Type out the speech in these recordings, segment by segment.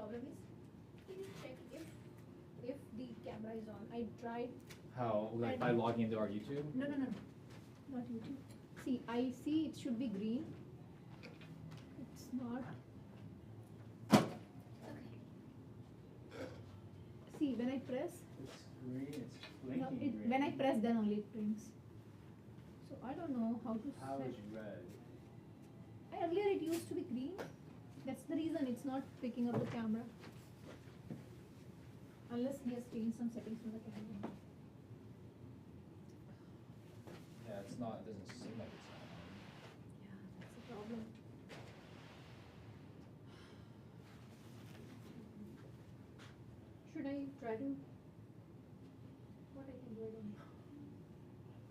problem is, can you check if the camera is on? I tried. How, like by logging into our YouTube? No, not YouTube. See, I see it should be green. It's not. Okay. See, when I press, It's green, it's no, blinking green. when I press, then only it blinks. So I don't know how to How set. is red? Earlier it used to be green. That's the reason it's not picking up the camera. Unless he has changed some settings from the camera. Yeah, it's not, it doesn't seem like it's on. Yeah, that's the problem. Should I try to? What I can do, I don't know.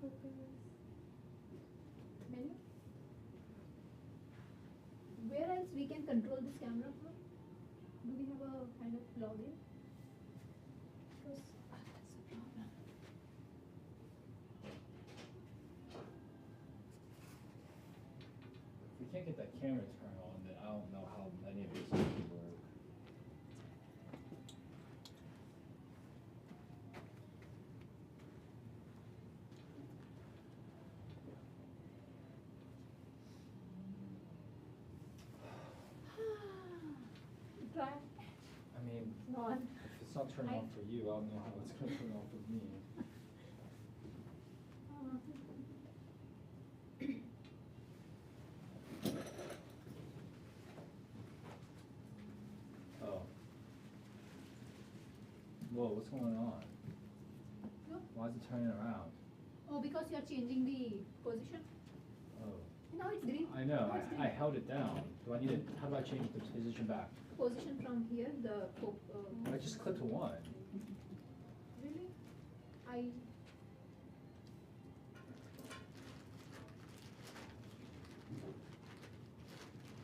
Focus. Menu? Where else we can control this camera from? Do we have a kind of login? Because that's the problem. If we can't get that camera turned on, then I don't know how any of these would work. Try. I mean, No one. if it's not turning on for you, I don't know how it's gonna turn on for me. Oh. Whoa, what's going on? No. Why is it turning around? Oh, because you're changing the position. Oh. Now it's green. I know, Now it's green. I held it down. Do I need to, how do I change the position back? Position from here, the I just clicked to one. really? I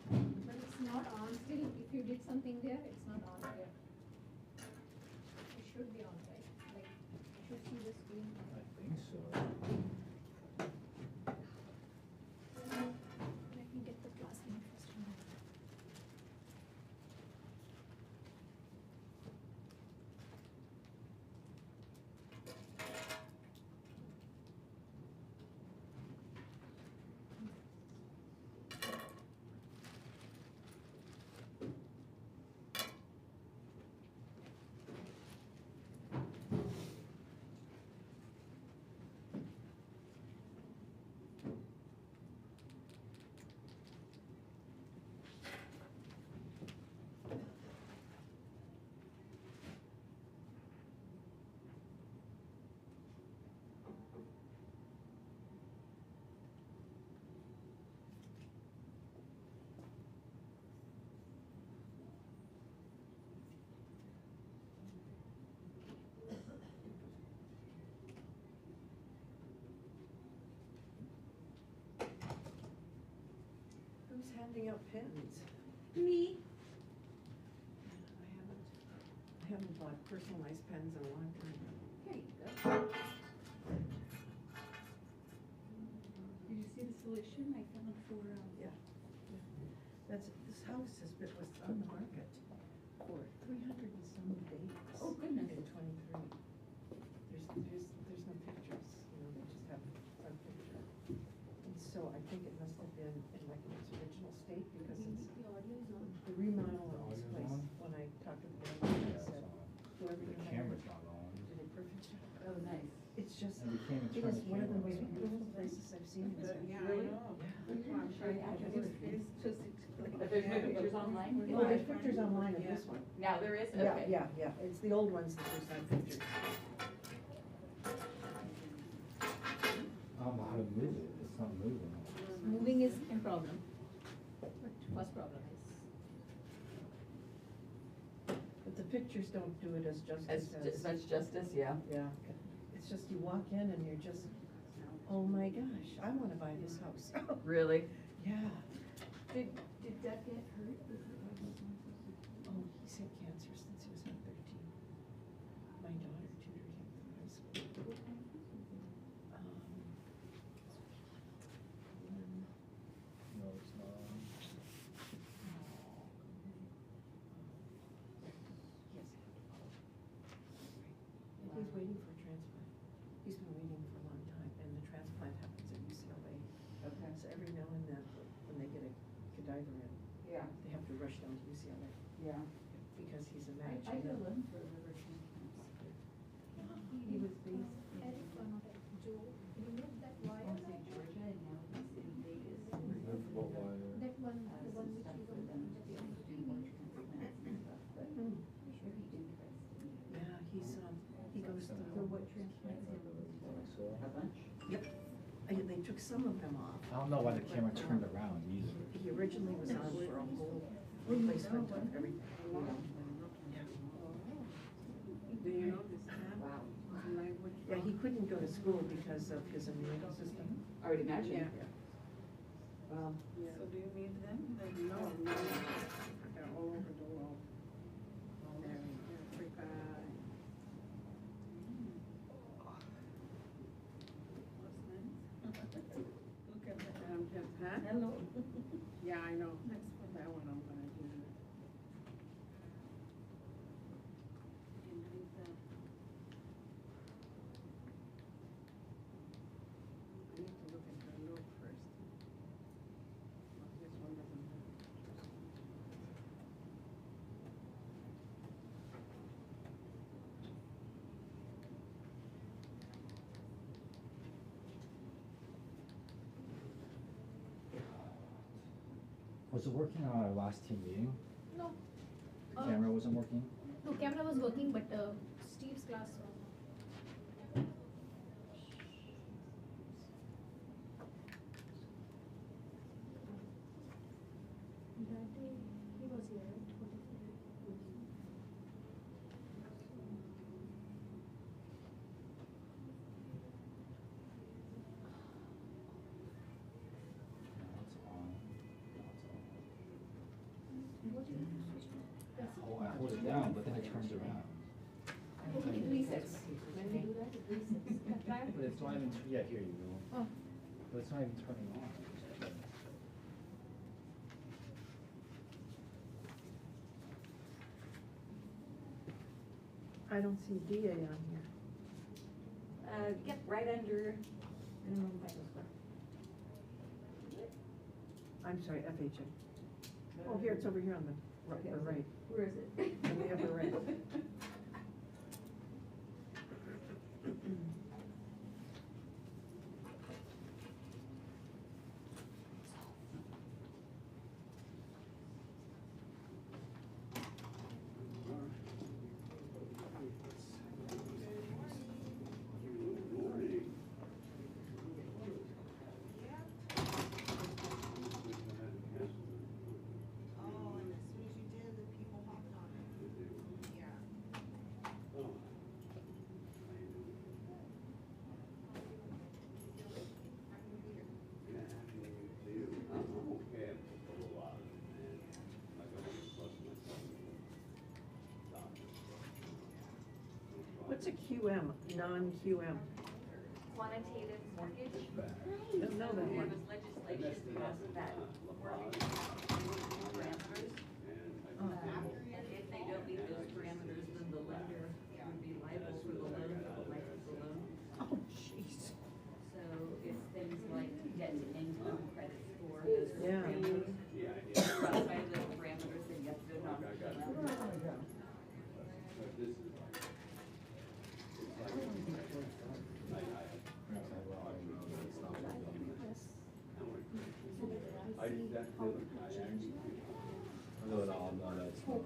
but it's not on still. If you did something there, it's not on here. It should be on, right? Like you should see the screen. I think so. Let me get the class name first. Who's handing out pens? Me. I haven't bought personalized pens in a long time. Here you go. Did you see the solution I found for, Yeah. This house was on the market for 300 and some days. Oh, goodness. In 23. There's no pictures, they just have one picture. And so I think it must have been in like its original state because it's The audio is on. the remodel of this Audio's place. on? When I talked to the Yeah, manager, I it's said, on. whoever The you hired camera's not on. did a perfect job. oh, nice. It's just, And we can't even it turn is the one of the camera most on. beautiful places I've seen. in town. Yeah, I Really? know. Yeah. That's why I'm sure It's just. But there's no pictures online? Oh, there's pictures online of this one. Now there is? Yeah, Okay. yeah. It's the old ones that there's not pictures. I don't know how to move it. It's not moving. Moving is a problem. But first problem is. But the pictures don't do it as justice As much justice, yeah. Yeah. It's just you walk in and you're just, oh my gosh, I want to buy this house. Really? Yeah. Did that get hurt? Oh, he's had cancer since he was about 13. My daughter tutored him through high school. No, it's not on. waiting for a transplant. He's been waiting for a long time, and the transplant happens at UCLA. Okay. So every now and then, when they get a cadaver in, Yeah, they have to rush down to UCLA yeah. because he's a I match. did you know. learn for liver transplants. He was based in, Eric, not Eric, Joe, remove that I wire. want to say Georgia, and now he's in Vegas. What wire? That one, So the one which stuff we for were them to be able to do more transplants and stuff, but Mm. I'm sure he'd be interested. Yeah, he goes So through. what transplants are those? So, A bunch? Yep. They took some of them off. I don't know why the camera turned around either. He originally was on for a whole replacement of everything. Do you know this tab? Wow. Language. Yeah, he couldn't go to school because of his immune system. I would imagine. Yeah. Well, So do you need them? No, no, they're all over the world. They're in Africa. What's next? Look at that, huh? hello. Yeah, I know, that's for that one I'm gonna do. And leave that. I need to look at her note first. Oh, this one doesn't have. Was it working on our last team meeting? No. The camera wasn't working? No, camera was working, but Steve's class was. That day, he was here, right? No, it's on. No, it's on. What did you switch to? Press it. Oh, I hold it down, but then it turns around. It resets. When we do that, it resets. Try it. But it's not even, yeah, here you go. Oh. But it's not even turning on. I don't see DA on here. Yep, right under minimum vital score. I'm sorry, FHA. Oh, here, it's over here on the right. Where is it? On the upper right. Oh, and as soon as you did, the people hopped on it. Yeah. What's a QM, non-QM? Quantitative mortgage. Don't know that There one. was legislation passed that mortgage parameters. And if they don't meet those parameters, then the lender would be liable for the loan for the life of the loan. Oh, jeez. So it's things like debt to income, credit score, those Yeah. parameters. Outside of those parameters, then you have to go non-QM. No, that's not.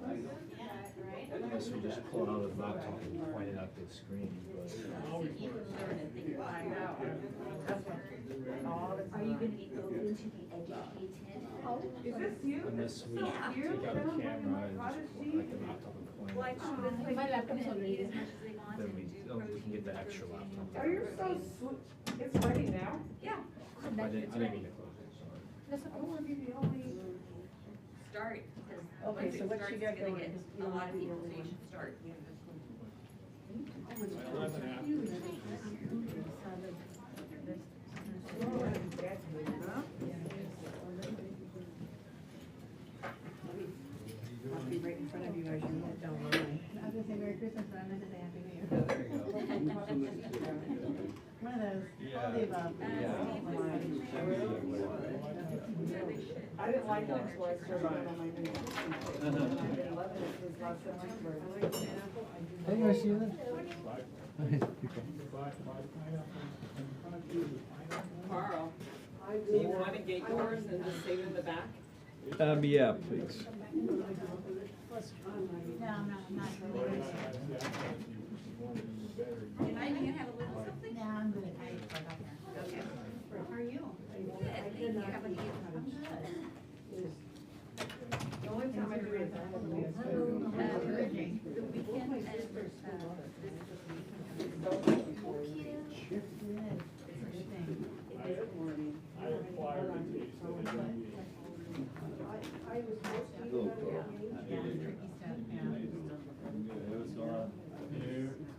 Unless we just pull it out of the laptop and point it at the screen, but. You can learn and think about it. Are you gonna be go into the educated? Is this you? Unless we take out the camera and just like the laptop and point Well, I it. told them like My you laptop's can already eat as there. much as they want Then and we, do oh, we can get the protein, extra protein, laptop. Oh, you're so sweet. It's ready now? Yeah, So I that didn't, it's I didn't ready. mean to close it, sorry. That's I okay. wanna be the only. start, because Okay, once so it what starts, you it's got gonna going? get You a don't lot have of the people, only so you one. should start. I'll be right in front of you as you walk down the line. I was gonna say Merry Christmas, and then Happy New Year. There you go. One of those, all the above. I didn't like that, so I started on my new system. I've been loving it this last semester. Hey, guys, see you then. Carl, do you want to get yours and just save in the back? Yeah, please. No, I'm not. Tonight you have a little something? No, I'm good. I forgot that. Okay. How are you? Good, thank you. How about you? I'm good. The only time I do it is I have a meeting. Encouraging. The weekend and, Good. It's a good thing. Yeah, tricky stuff, yeah.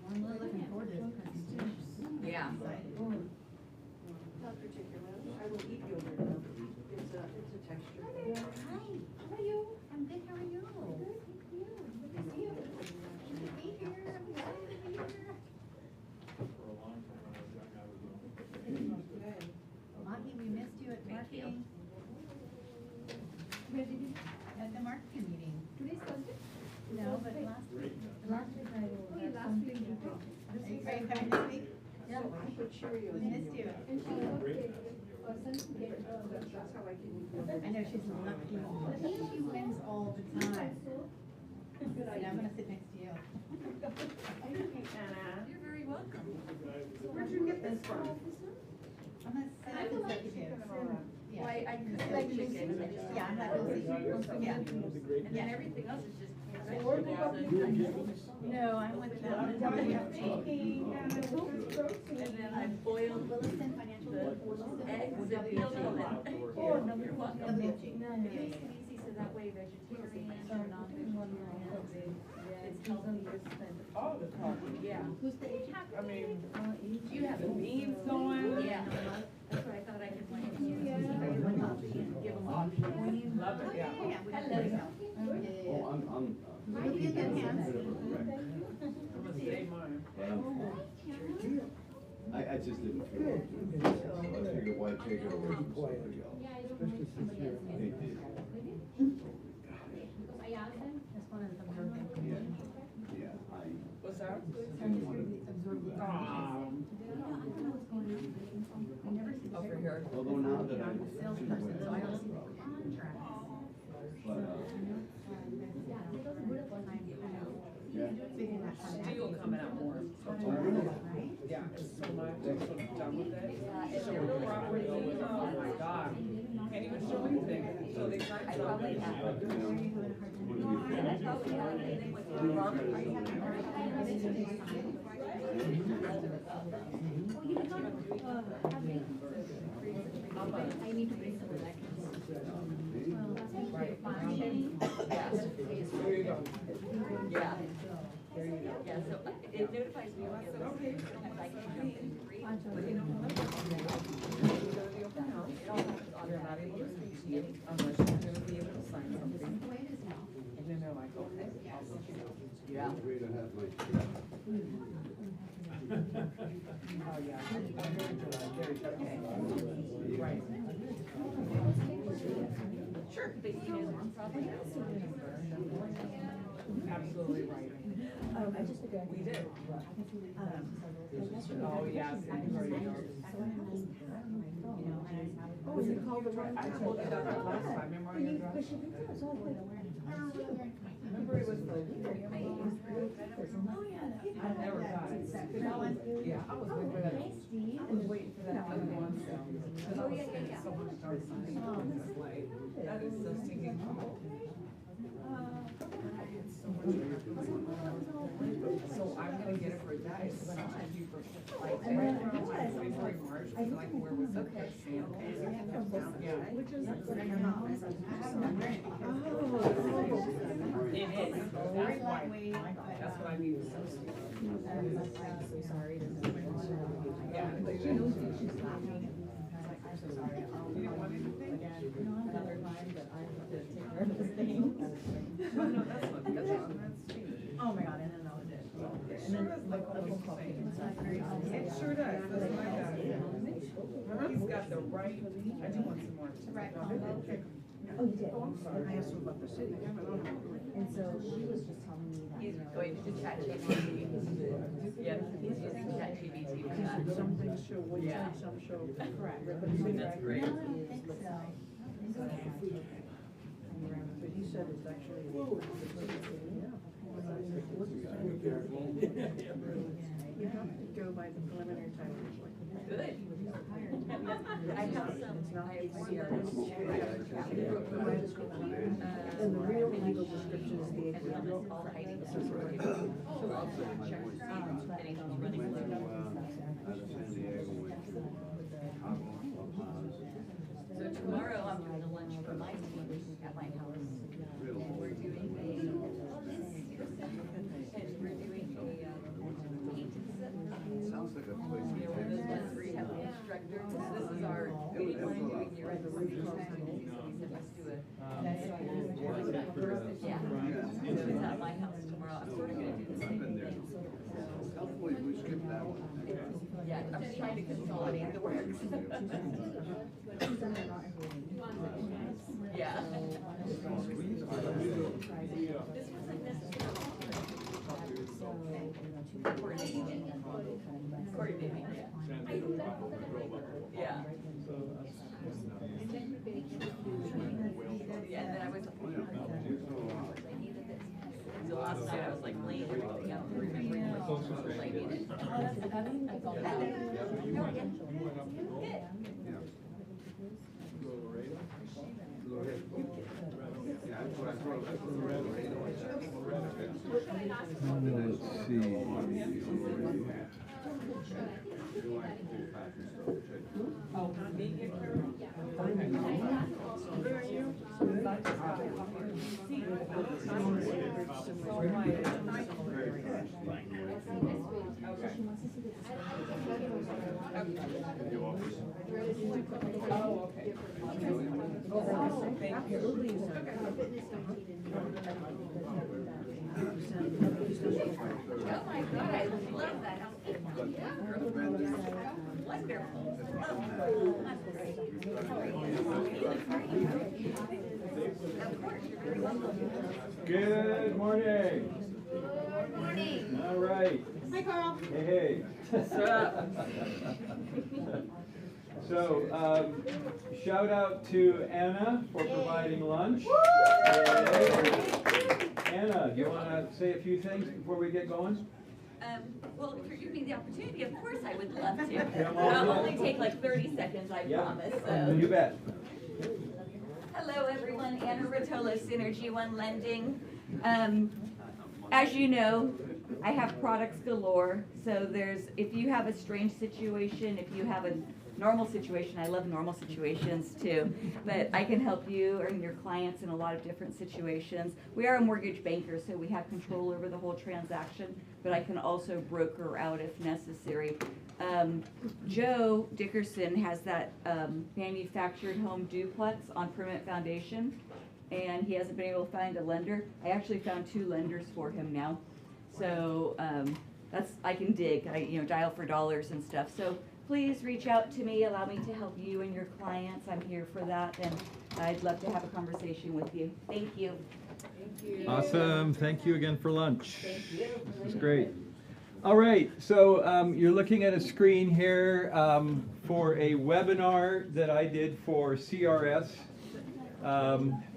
I'm really looking forward to this presentation. Yeah. Excited. Not particularly. I will eat yogurt. It's a texture. Hi, how are you? I'm good, how are you? Good, thank you. Good to see you. Good to be here. I'm glad to be here. Monty, we missed you at Thank you. marketing, Where did you, at the marketing meeting. today's Thursday? No, but last week. Oh, yeah, last week you did. Are you coming this week? Yeah, I put Cheerios We in missed you. And she got the person get, That's how I can eat yogurt. I know she's lucky. She wins all the time. And I'm gonna sit next to you. You're very welcome. Where'd you get this from? I'm a sales executive. Yeah. Why, I cook like chicken, I just. Yeah, I'm not busy. Yeah. And then everything else is just. No, I'm with them. And then I boiled Williston Financial. the eggs and peeled them. You're welcome. WFG. It makes it easy, so that way vegetarian or non-vegetarian, it's healthier. Oh, the coffee. Yeah. Who's the agent? I mean, you have the beans going. Yeah. That's what I thought I could like, give them options. Love it, yeah. Oh, yeah. Hello. Oh, I'm You'll be in good hands. I'm gonna save mine. I just didn't feel it. So I figured why take it away from somebody else. yeah, I don't know if somebody else They did. did. Because I asked them, That's one of the absorb the information. Yeah, What's that? didn't want to. Absorb the information. Um, I don't know what's going on. I never see the over paperwork. here. Although now that I'm a salesperson, so I don't see the but, contracts. Figuring that kind of Steel coming out more. So Oh, really? right? yeah, it's so much, I'm so done with it. So we're property, oh my God, can't even show anything, so they tried I probably something. have. Are you having a hard time? I probably have anything with the Robert. Are you having a hard time getting to sign? oh, you did not, have me? I need to bring some of that. Right. Yes. There you go. Yeah. There you go. Yeah, so it notifies me when it's okay. Sometimes I can jump in free. But you know, You go to the open house, you're not able to speak to you unless you're gonna be able to sign something. The way it is now. And then they're like, okay, I'll let you know. Yeah. Way to have my. Oh, yeah. Very good, okay. Right. Sure. But you know, probably. Absolutely right. We did. Oh, yes, and you already know. Oh, you called the right. I told you that last time, remember on your address? Remember it was the. Oh, yeah. I never got it. That one? Yeah, I was waiting for that. I was waiting for that other one, so. Cause I was spending so much time signing, I was just like, that is so stinking cool. I had so much. So I'm gonna get it for that, so then I'll have you for, like, February, March, because I can wear with the sale. Yeah. Which is. It is, Very that's why, lightweight, that's what I mean, so stupid. I'm so sorry. Yeah. She knows me, she's laughing. I'm so sorry. You didn't want anything? Another time, but I have to take care of this thing. No, that's not, that's sweet. Oh my God, and then that was it. And then like almost saying. It sure does, that's my guy. He's got the right, I do want some more. Right. Oh, you did? Oh, I'm sorry. I asked her about the city. I haven't And so she was just telling me that. He's going to ChatGPT. Yep, he's using ChatGPT for that. Some things show one Yeah. side, some show. Correct. That's great. No, I don't think so. But he said it's actually. You have to go by the preliminary title. Good. I have some, I have one And the real legal description is the. and one is all hiding. So I'll check to see if anything's running low. So tomorrow I'm doing a lunch for my team at my house. And we're doing a, and we're doing a, paint and sip. Sounds like a place. You know, one of those ones where you have the instructor, this is our, we didn't want to do it year end, so we said, let's do it. Yeah, so it's at my house tomorrow, I'm sort of gonna do the same thing. Hopefully we skip that one. Yeah, I'm just trying to consolidate the work. Yeah. This wasn't necessarily. Coordinating. Coordinating, yeah. Yeah, and then I was. So last night I was like laying everything out, remembering like what I needed. Let's see. Oh, me and Carol? Where are you? Oh, okay. Oh, thank you. Oh my God, I love that. Wonderful. Oh, that's great. Of course, you're very welcome. Good morning. Good morning. All right. Hi, Carl. Hey, hey. So, shout out to Anna for providing lunch. Yay. Anna, do you want to say a few things before we get going? Well, if you're giving me the opportunity, of course I would love to. Come But I'll on. only take like 30 seconds, I Yeah. promise, so. You bet. Hello, everyone. Anna Rotolo, Synergy One Lending. As you know, I have products galore. So if you have a strange situation, if you have a normal situation, I love normal situations too, but I can help you and your clients in a lot of different situations. We are a mortgage banker, so we have control over the whole transaction, but I can also broker out if necessary. Joe Dickerson has that manufactured home duplex on permanent foundation, and he hasn't been able to find a lender. I actually found 2 lenders for him now. So I can dig, dial for dollars and stuff. So please reach out to me, allow me to help you and your clients. I'm here for that, and I'd love to have a conversation with you. Thank you. Thank you. Awesome. Thank you again for lunch. Thank you. This is great. All right, so you're looking at a screen here for a webinar that I did for CRS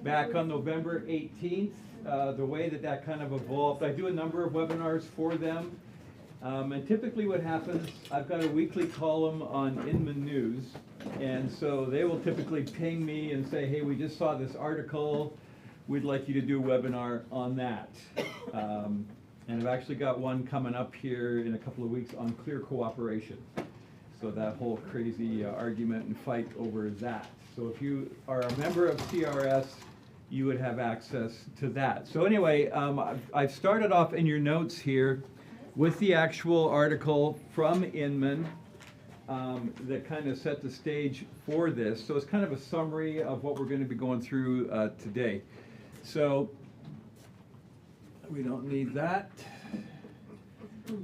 back on November 18th. The way that kind of evolved, I do a number of webinars for them. And typically what happens, I've got a weekly column on Inman News, and so they will typically ping me and say, hey, we just saw this article, we'd like you to do a webinar on that. And I've actually got one coming up here in a couple of weeks on clear cooperation. So that whole crazy argument and fight over that. So if you are a member of CRS, you would have access to that. So anyway, I've started off in your notes here with the actual article from Inman that kind of set the stage for this. So it's kind of a summary of what we're going to be going through today. So we don't need that.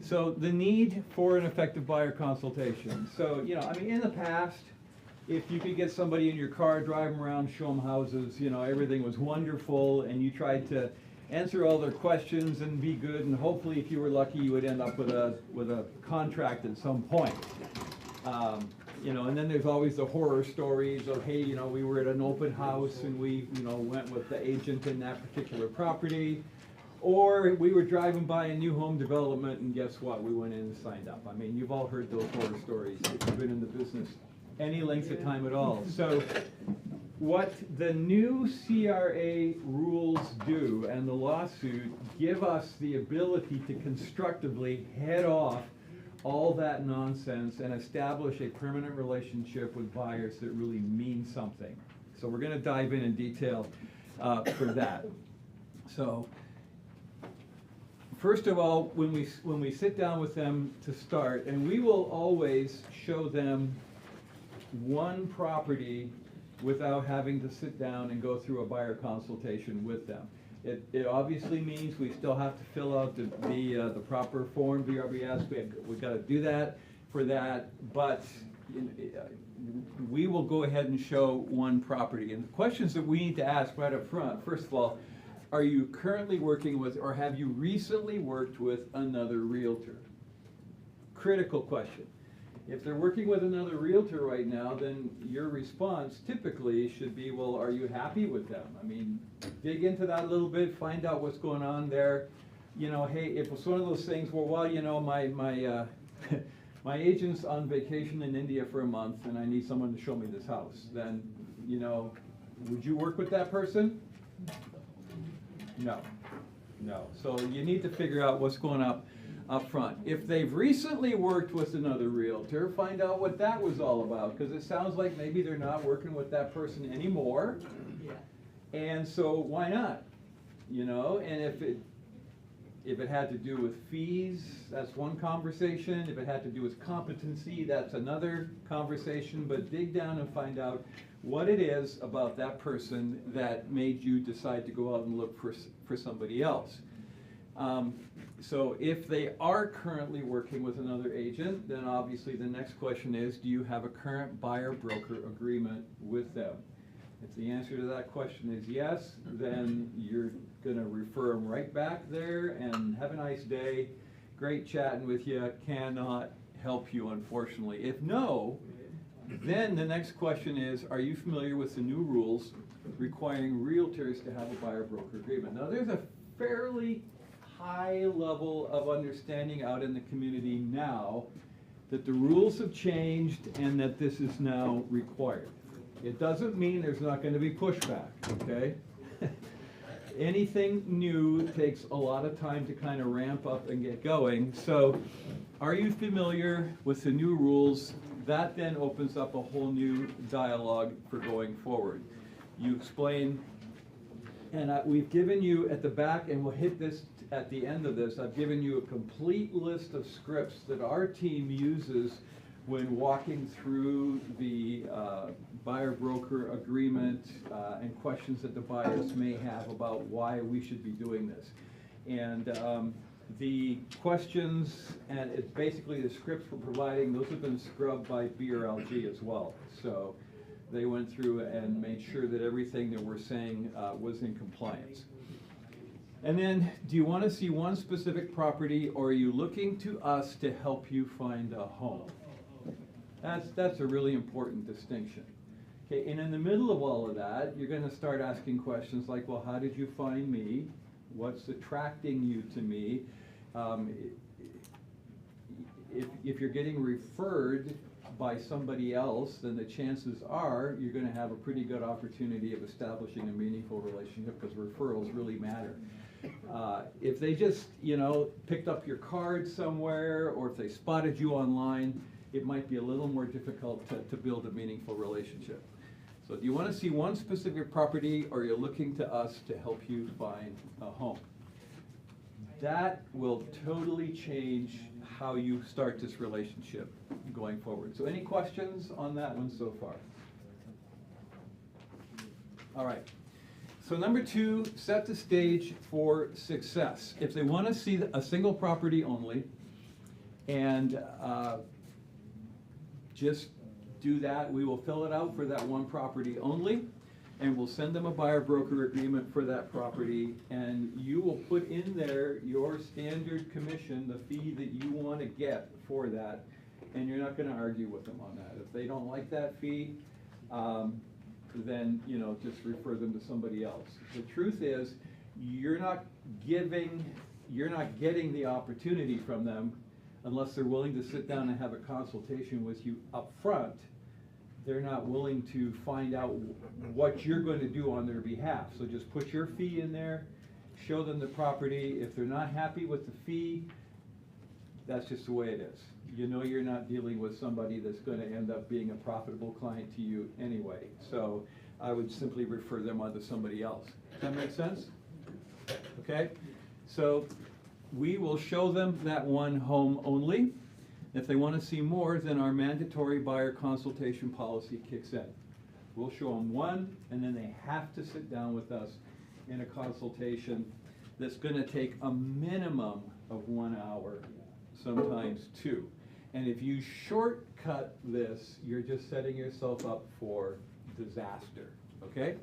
So the need for an effective buyer consultation. So, I mean, in the past, if you could get somebody in your car, drive them around, show them houses, everything was wonderful, and you tried to answer all their questions and be good, and hopefully, if you were lucky, you would end up with a contract at some point. And then there's always the horror stories of, hey, we were at an open house and we, went with the agent in that particular property. Or we were driving by a new home development and guess what? We went in and signed up. I mean, you've all heard those horror stories if you've been in the business any length of time at all. So what the new CRA rules do and the lawsuit give us the ability to constructively head off all that nonsense and establish a permanent relationship with buyers that really mean something. So we're going to dive in detail for that. So first of all, when we sit down with them to start, and we will always show them one property without having to sit down and go through a buyer consultation with them. It obviously means we still have to fill out the proper form, VRBS, we've got to do that for that, but we will go ahead and show one property. And the questions that we need to ask right up front, first of all, are you currently working with, or have you recently worked with another realtor? Critical question. If they're working with another realtor right now, then your response typically should be, well, are you happy with them? I mean, dig into that a little bit, find out what's going on there. Hey, if it's one of those things where, well, my my agent's on vacation in India for a month and I need someone to show me this house, then, would you work with that person? No. So you need to figure out what's going up front. If they've recently worked with another realtor, find out what that was all about, because it sounds like maybe they're not working with that person anymore. Yeah. And so why not? And if it had to do with fees, that's one conversation. If it had to do with competency, that's another conversation. But dig down and find out what it is about that person that made you decide to go out and look for somebody else. So if they are currently working with another agent, then obviously the next question is, do you have a current buyer-broker agreement with them? If the answer to that question is yes, then you're going to refer them right back there and have a nice day. Great chatting with you. Cannot help you, unfortunately. If no, then the next question is, are you familiar with the new rules requiring realtors to have a buyer-broker agreement? Now, there's a fairly high level of understanding out in the community now that the rules have changed and that this is now required. It doesn't mean there's not going to be pushback, okay? Anything new takes a lot of time to kind of ramp up and get going. So are you familiar with the new rules? That then opens up a whole new dialogue for going forward. You explain, and we've given you at the back, and we'll hit this at the end of this, I've given you a complete list of scripts that our team uses when walking through the buyer-broker agreement and questions that the buyers may have about why we should be doing this. And the questions, and it's basically the scripts we're providing, those have been scrubbed by BRLG as well. So they went through and made sure that everything that we're saying was in compliance. And then, do you want to see one specific property, or are you looking to us to help you find a home? That's a really important distinction. Okay, and in the middle of all of that, you're going to start asking questions like, well, how did you find me? What's attracting you to me? If you're getting referred by somebody else, then the chances are you're going to have a pretty good opportunity of establishing a meaningful relationship, because referrals really matter. If they just, picked up your card somewhere, or if they spotted you online, it might be a little more difficult to build a meaningful relationship. So do you want to see one specific property, or are you looking to us to help you find a home? That will totally change how you start this relationship going forward. So any questions on that one so far? All right. So number 2, set the stage for success. If they want to see a single property only, And just do that. We will fill it out for that one property only, and we'll send them a buyer broker agreement for that property, and you will put in there your standard commission, the fee that you want to get for that, and you're not going to argue with them on that. If they don't like that fee, then, you know, just refer them to somebody else. The truth is, you're not getting the opportunity from them unless they're willing to sit down and have a consultation with you up front. They're not willing to find out what you're going to do on their behalf. So just put your fee in there, show them the property. If they're not happy with the fee, that's just the way it is. You know you're not dealing with somebody that's going to end up being a profitable client to you anyway. So I would simply refer them on to somebody else. Does that make sense? Okay? So we will show them that one home only. If they want to see more, then our mandatory buyer consultation policy kicks in. We'll show them one, and then they have to sit down with us in a consultation that's going to take a minimum of 1 hour, sometimes 2. And if you shortcut this, you're just setting yourself up for disaster, okay?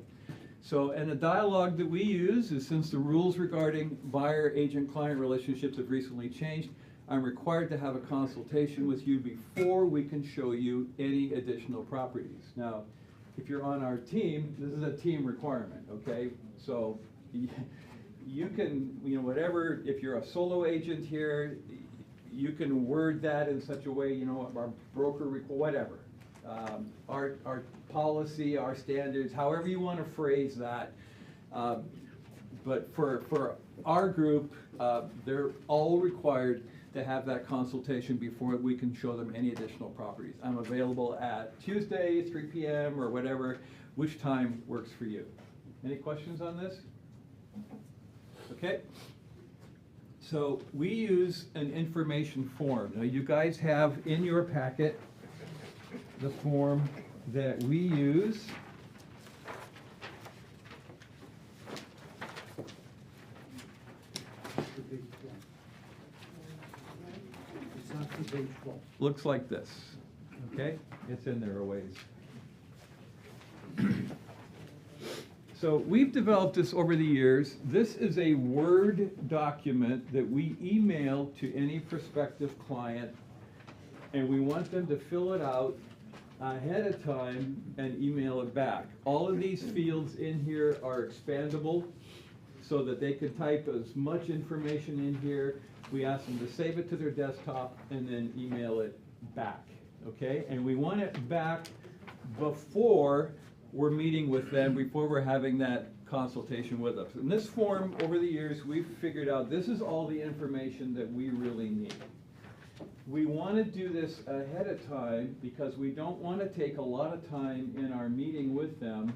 So, and the dialogue that we use is, since the rules regarding buyer-agent-client relationships have recently changed, I'm required to have a consultation with you before we can show you any additional properties. Now, if you're on our team, this is a team requirement, okay? So you can, you know, whatever, if you're a solo agent here, you can word that in such a way, you know, our broker, whatever. Our policy, our standards, however you want to phrase that. But for our group, they're all required to have that consultation before we can show them any additional properties. I'm available at Tuesday, 3 p.m. or whatever, which time works for you. Any questions on this? Okay. So we use an information form. Now you guys have in your packet the form that we use. Looks like this, okay? It's in there a ways. So we've developed this over the years. This is a Word document that we email to any prospective client, and we want them to fill it out ahead of time and email it back. All of these fields in here are expandable so that they can type as much information in here. We ask them to save it to their desktop and then email it back, okay? And we want it back before we're meeting with them, before we're having that consultation with us. In this form, over the years, we've figured out this is all the information that we really need. We want to do this ahead of time because we don't want to take a lot of time in our meeting with them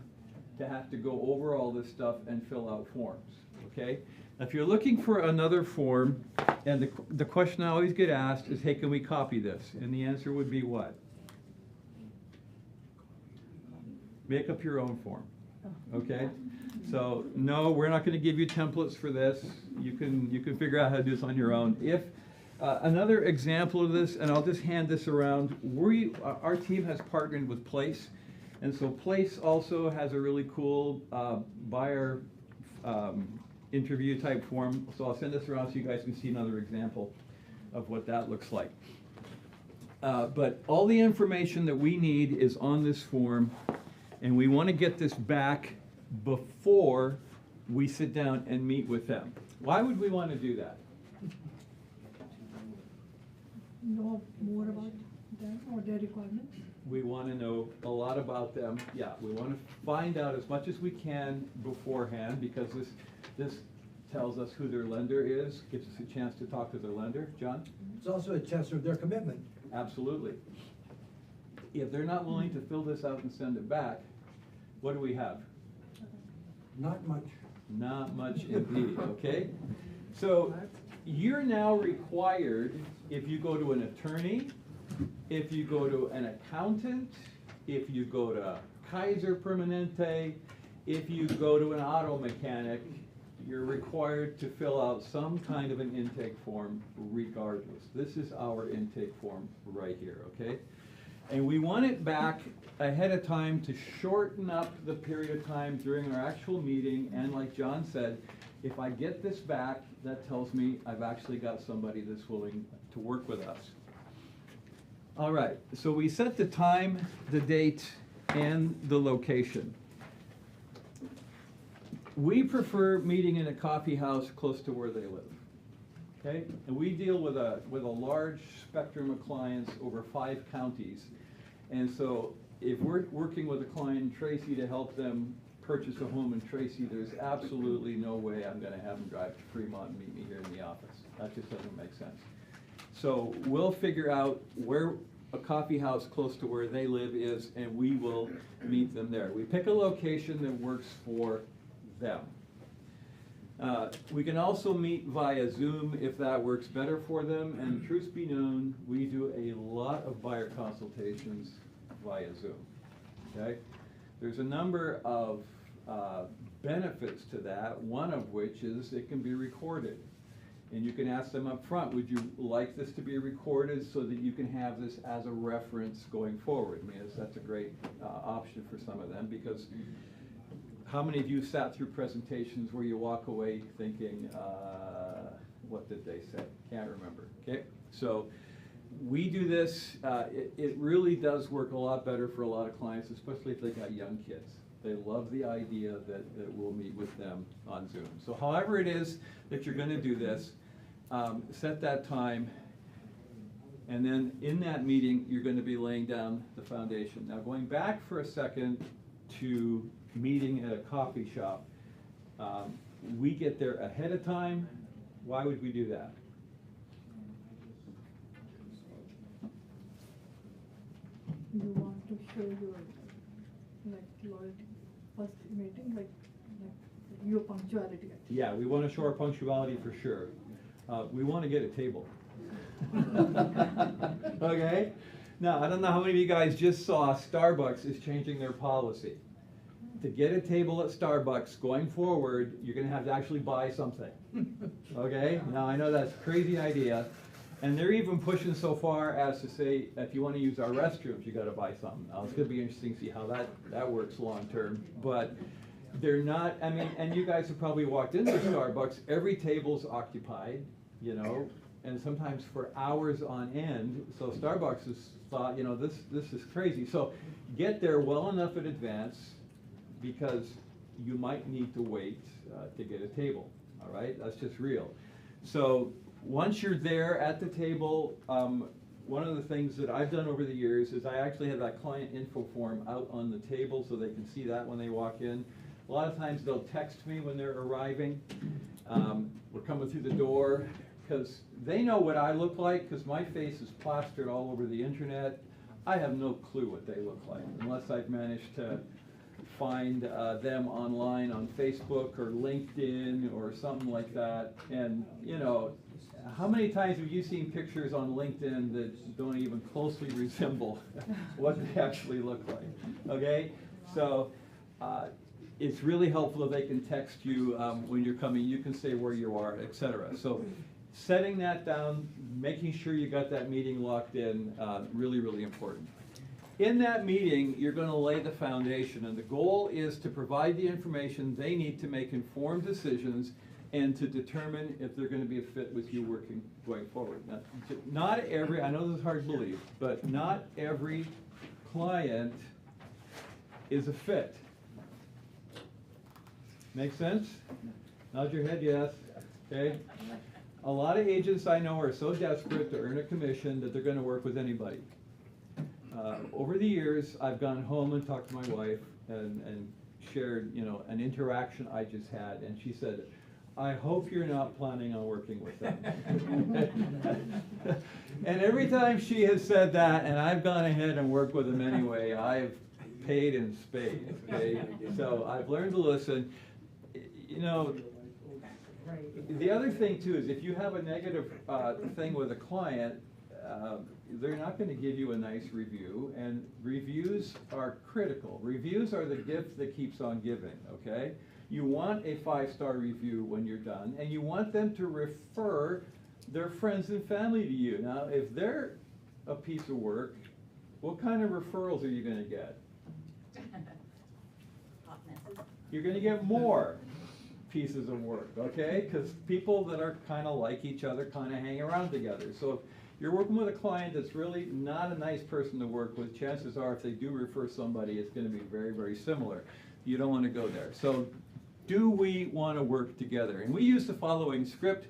to have to go over all this stuff and fill out forms, okay? If you're looking for another form, and the question I always get asked is, hey, can we copy this? And the answer would be what? Make up your own form, okay? So no, we're not going to give you templates for this. You can figure out how to do this on your own. If another example of this, and I'll just hand this around, our team has partnered with Place, and so Place also has a really cool buyer interview type form. So I'll send this around so you guys can see another example of what that looks like. But all the information that we need is on this form, and we want to get this back before we sit down and meet with them. Why would we want to do that? Know more about them or their requirements? We want to know a lot about them. Yeah, we want to find out as much as we can beforehand, because this tells us who their lender is, gives us a chance to talk to their lender. John? It's also a test of their commitment. Absolutely. If they're not willing to fill this out and send it back, what do we have? Not much. Not much indeed, okay? So you're now required, if you go to an attorney, if you go to an accountant, if you go to Kaiser Permanente, if you go to an auto mechanic, you're required to fill out some kind of an intake form regardless. This is our intake form right here, okay? And we want it back ahead of time to shorten up the period of time during our actual meeting, and like John said, if I get this back, that tells me I've actually got somebody that's willing to work with us. All right, so we set the time, the date, and the location. We prefer meeting in a coffee house close to where they live, okay? And we deal with a large spectrum of clients over 5 counties. And so if we're working with a client in Tracy to help them purchase a home in Tracy, there's absolutely no way I'm gonna have them drive to Fremont and meet me here in the office. That just doesn't make sense. So we'll figure out where a coffee house close to where they live is, and we will meet them there. We pick a location that works for them. We can also meet via Zoom if that works better for them, and truth be known, we do a lot of buyer consultations via Zoom, okay? There's a number of benefits to that, one of which is it can be recorded. And you can ask them up front, would you like this to be recorded so that you can have this as a reference going forward? I mean, that's a great option for some of them, because how many of you sat through presentations where you walk away thinking, what did they say? Can't remember, okay? So we do this, it really does work a lot better for a lot of clients, especially if they got young kids. They love the idea that we'll meet with them on Zoom. So however it is that you're gonna do this, set that time, and then in that meeting, you're gonna be laying down the foundation. Now going back for a second to meeting at a coffee shop, we get there ahead of time. Why would we do that? You want to show your, like, loyalty, first meeting, like your punctuality, actually. Yeah, we want to show our punctuality for sure. We want to get a table. Okay? Now, I don't know how many of you guys just saw Starbucks is changing their policy. To get a table at Starbucks going forward, you're going to have to actually buy something. Okay? Now, I know that's a crazy idea. And they're even pushing so far as to say, if you want to use our restrooms, you got to buy something. Now, it's going to be interesting to see how that works long term. But they're not, I mean, and you guys have probably walked into Starbucks, every table's occupied, you know, and sometimes for hours on end. So Starbucks has thought, you know, this is crazy. So get there well enough in advance, because you might need to wait to get a table, all right? That's just real. So once you're there at the table, one of the things that I've done over the years is I actually have that client info form out on the table so they can see that when they walk in. A lot of times they'll text me when they're arriving. We're coming through the door, because they know what I look like, because my face is plastered all over the internet. I have no clue what they look like, unless I've managed to find them online on Facebook or LinkedIn or something like that. And, you know, how many times have you seen pictures on LinkedIn that don't even closely resemble what they actually look like? Okay? So it's really helpful if they can text you when you're coming. You can say where you are, etc. So setting that down, making sure you got that meeting locked in, really, really important. In that meeting, you're going to lay the foundation, and the goal is to provide the information they need to make informed decisions and to determine if they're going to be a fit with you going forward. Now, not every, I know this is hard to believe, but not every client is a fit. Make sense? Nod your head, yes. Okay. A lot of agents I know are so desperate to earn a commission that they're going to work with anybody. Over the years, I've gone home and talked to my wife and shared, you know, an interaction I just had, and she said, I hope you're not planning on working with them. And every time she has said that, and I've gone ahead and worked with them anyway, I've paid in spades, okay? So I've learned to listen. You know, the other thing too is if you have a negative thing with a client, they're not going to give you a nice review, and reviews are critical. Reviews are the gift that keeps on giving, okay? You want a 5-star review when you're done, and you want them to refer their friends and family to you. Now, if they're a piece of work, what kind of referrals are you gonna get? Hot messes. You're gonna get more pieces of work, okay? Because people that are kind of like each other kind of hang around together. So if you're working with a client that's really not a nice person to work with, chances are if they do refer somebody, it's gonna be very, very similar. You don't wanna go there. So do we wanna work together? And we use the following script.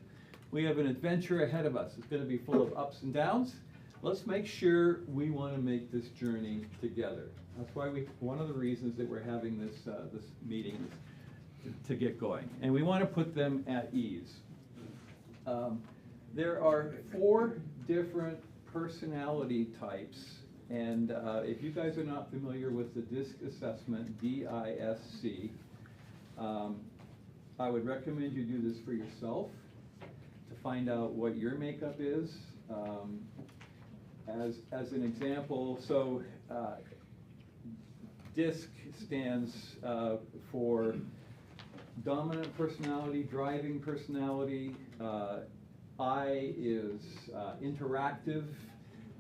We have an adventure ahead of us. It's gonna be full of ups and downs. Let's make sure we wanna make this journey together. That's why one of the reasons that we're having this, this meeting is to get going. And we wanna put them at ease. There are 4 different personality types, and if you guys are not familiar with the DISC assessment, D-I-S-C, I would recommend you do this for yourself to find out what your makeup is. As an example, so DISC stands for dominant personality, driving personality. I is interactive,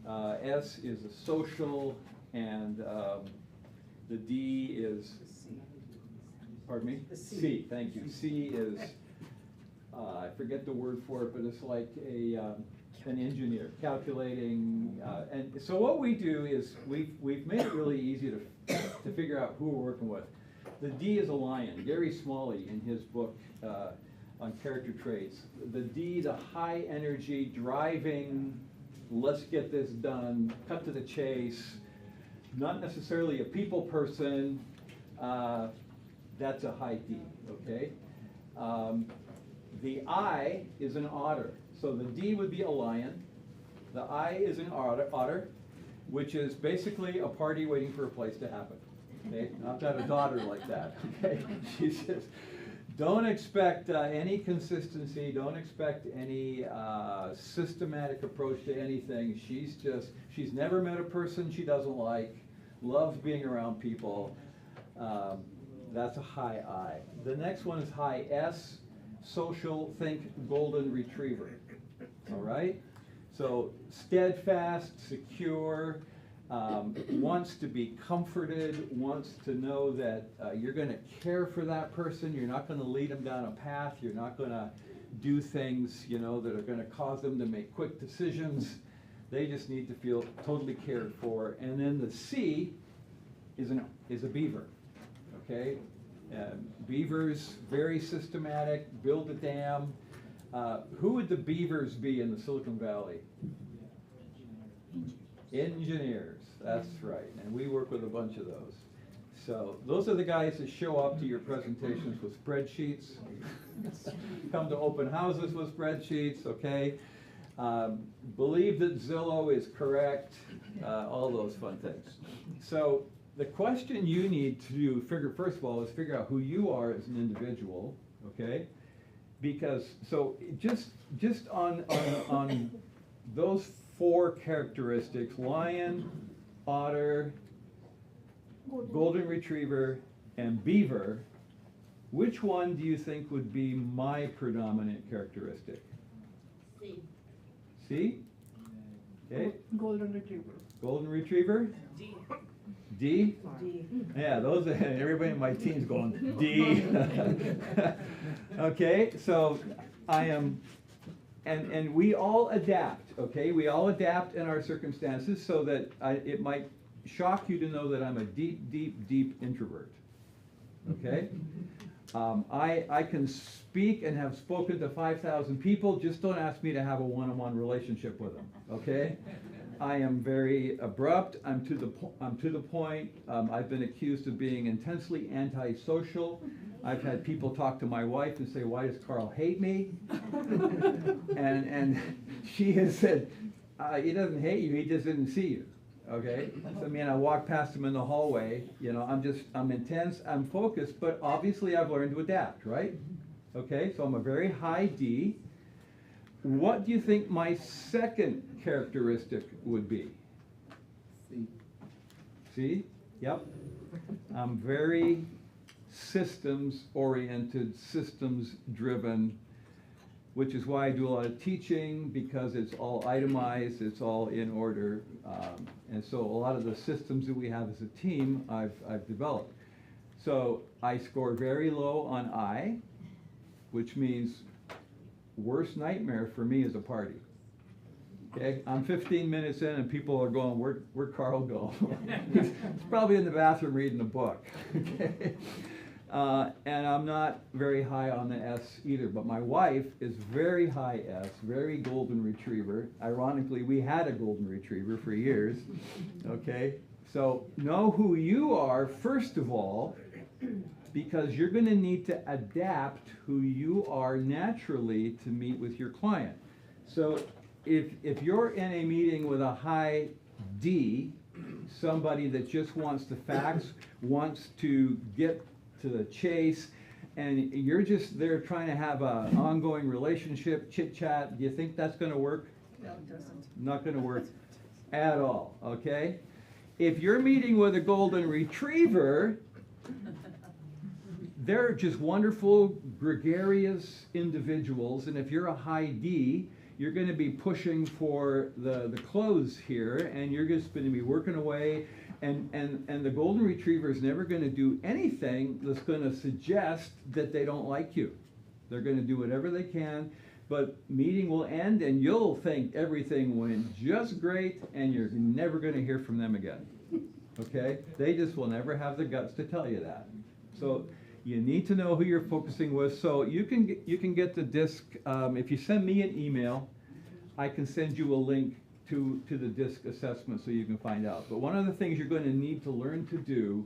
S is a social, and the D is, pardon me? The C. C, thank you. C is, I forget the word for it, but it's like an engineer, calculating. And so what we do is we've made it really easy to figure out who we're working with. The D is a lion. Gary Smalley, in his book, on character traits. The D, the high energy, driving, let's get this done, cut to the chase, not necessarily a people person, that's a high D, okay? The I is an otter. So the D would be a lion, the I is an otter, which is basically a party waiting for a place to happen. Okay? I've got a daughter like that, okay? She says, don't expect any consistency, don't expect any systematic approach to anything. She's never met a person she doesn't like, loves being around people. That's a high I. The next one is high S, social, think golden retriever, all right? So steadfast, secure, wants to be comforted, wants to know that you're going to care for that person. You're not going to lead them down a path. You're not going to do things, you know, that are going to cause them to make quick decisions. They just need to feel totally cared for. And then the C is a beaver, okay? Beavers, very systematic, build a dam. Who would the beavers be in the Silicon Valley? Engineers, that's right, and we work with a bunch of those. So those are the guys that show up to your presentations with spreadsheets, come to open houses with spreadsheets, okay? Believe that Zillow is correct, all those fun things. So the question you need to figure, first of all, is figure out who you are as an individual, okay? Because, so just on those 4 characteristics, lion, otter, golden retriever, and beaver, which one do you think would be my predominant characteristic? C. C? Okay. Golden retriever. Golden retriever? D. D? D. Yeah, those are, everybody in my team's going D. Okay, so I am, and we all adapt, okay? We all adapt in our circumstances so that it might shock you to know that I'm a deep, deep, deep introvert, okay? I can speak and have spoken to 5,000 people, just don't ask me to have a one-on-one relationship with them, okay? I am very abrupt, I'm to the point, I've been accused of being intensely antisocial. I've had people talk to my wife and say, why does Carl hate me? and she has said, he doesn't hate you, he just didn't see you, okay? So, I mean, I walk past him in the hallway, you know, I'm intense, I'm focused, but obviously I've learned to adapt, right? Okay, so I'm a very high D. What do you think my second characteristic would be? C. C? Yep. I'm very systems-oriented, systems-driven, which is why I do a lot of teaching, because it's all itemized, it's all in order. And so a lot of the systems that we have as a team, I've developed. So I score very low on I, which means worst nightmare for me is a party. Okay, I'm 15 minutes in and people are going, where'd Carl go? He's probably in the bathroom reading a book. Okay? And I'm not very high on the S either, but my wife is very high S, very golden retriever. Ironically, we had a golden retriever for years. Okay, so know who you are first of all, because you're going to need to adapt who you are naturally to meet with your client. So if you're in a meeting with a high D, somebody that just wants the facts, wants to get to the chase, and you're just there trying to have an ongoing relationship, chit chat, do you think that's going to work? No, it doesn't. Not going to work at all, okay? If you're meeting with a golden retriever, they're just wonderful, gregarious individuals, and if you're a high D, you're going to be pushing for the close here, and you're just going to be working away, and the golden retriever is never going to do anything that's going to suggest that they don't like you. They're going to do whatever they can, but meeting will end, and you'll think everything went just great, and you're never going to hear from them again. Okay? They just will never have the guts to tell you that. So you need to know who you're focusing with. So you can get the disc, if you send me an email, I can send you a link to the disc assessment so you can find out. But one of the things you're going to need to learn to do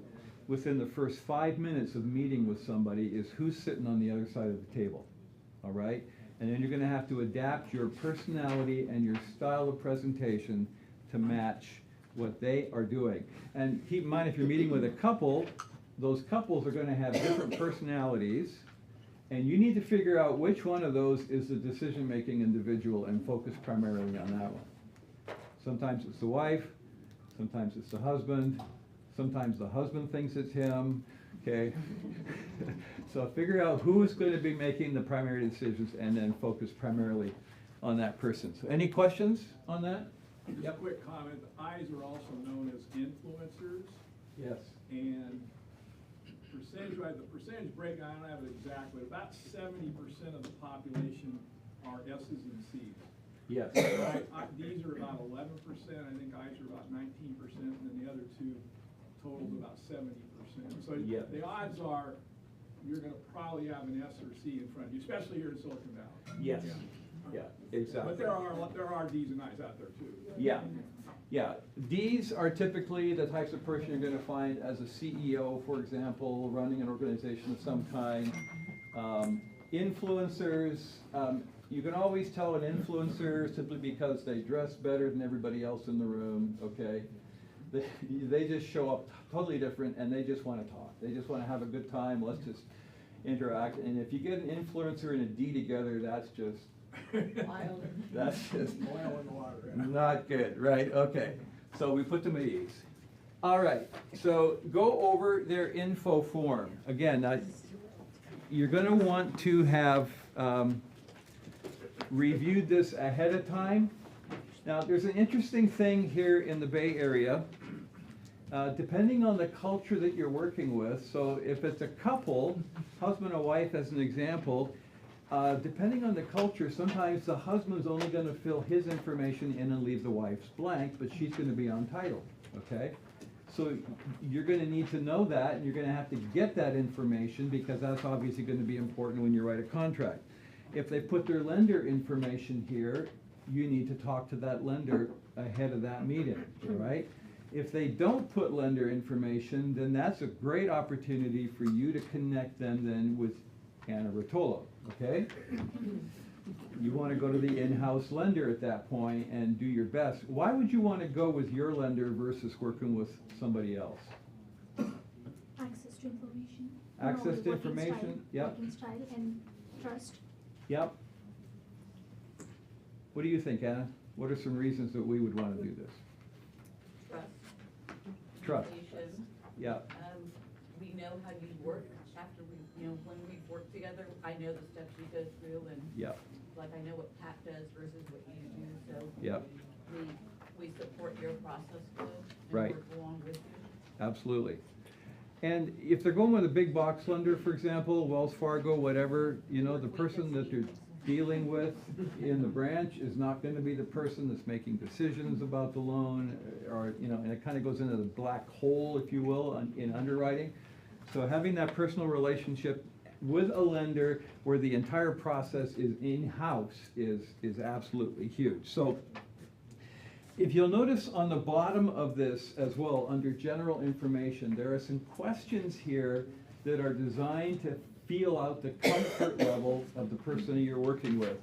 within the first 5 minutes of meeting with somebody is who's sitting on the other side of the table, all right? And then you're going to have to adapt your personality and your style of presentation to match what they are doing. And keep in mind, if you're meeting with a couple, those couples are going to have different personalities, and you need to figure out which one of those is the decision-making individual and focus primarily on that one. Sometimes it's the wife, sometimes it's the husband, sometimes the husband thinks it's him, okay? So figure out who is going to be making the primary decisions and then focus primarily on that person. So any questions on that? Just a quick comment, the I's are also known as influencers. Yes. And percentage-wise, the percentage breakdown, I don't have it exactly, but about 70% of the population are S's and C's. Yes. D's are about 11%, I think I's are about 19%, and then the other two totals about 70%. So Yeah. the odds are you're gonna probably have an S or C in front of you, especially here in Silicon Valley. Yes. Yeah. Yeah, exactly. But there are D's and I's out there too. Yeah, yeah. D's are typically the types of person you're going to find as a CEO, for example, running an organization of some kind. Influencers, you can always tell an influencer simply because they dress better than everybody else in the room, okay? They just show up totally different and they just want to talk. They just want to have a good time. Let's just interact. And if you get an influencer and a D together, that's just that's just Oil in the water. not good, right? Okay, so we put them at ease. All right, so go over their info form. Again, you're going to want to have reviewed this ahead of time. Now, there's an interesting thing here in the Bay Area. Depending on the culture that you're working with, so if it's a couple, husband and wife as an example, depending on the culture, sometimes the husband's only going to fill his information in and leave the wife's blank, but she's going to be on title, okay? So you're going to need to know that, and you're going to have to get that information because that's obviously going to be important when you write a contract. If they put their lender information here, you need to talk to that lender ahead of that meeting, all right? If they don't put lender information, then that's a great opportunity for you to connect them then with Anna Rotolo, okay? You want to go to the in-house lender at that point and do your best. Why would you want to go with your lender versus working with somebody else? Access to information. Access to working information, style, yep. Working style and trust. Yep. What do you think, Anna? What are some reasons that we would want to do this? Trust. Trust. Communication. Yeah. We know how you work after we, you know, when we work together, I know the steps you go through and Yep. like I know what Pat does versus what you do, so. Yep. We support your process too. Right. And work along with you. Absolutely. And if they're going with a big box lender, for example, Wells Fargo, whatever, you know, the person that they're dealing with in the branch is not gonna be the person that's making decisions about the loan, or, you know, and it kinda goes into the black hole, if you will, in underwriting. So having that personal relationship with a lender where the entire process is in-house is absolutely huge. So if you'll notice on the bottom of this as well, under general information, there are some questions here that are designed to feel out the comfort level of the person you're working with.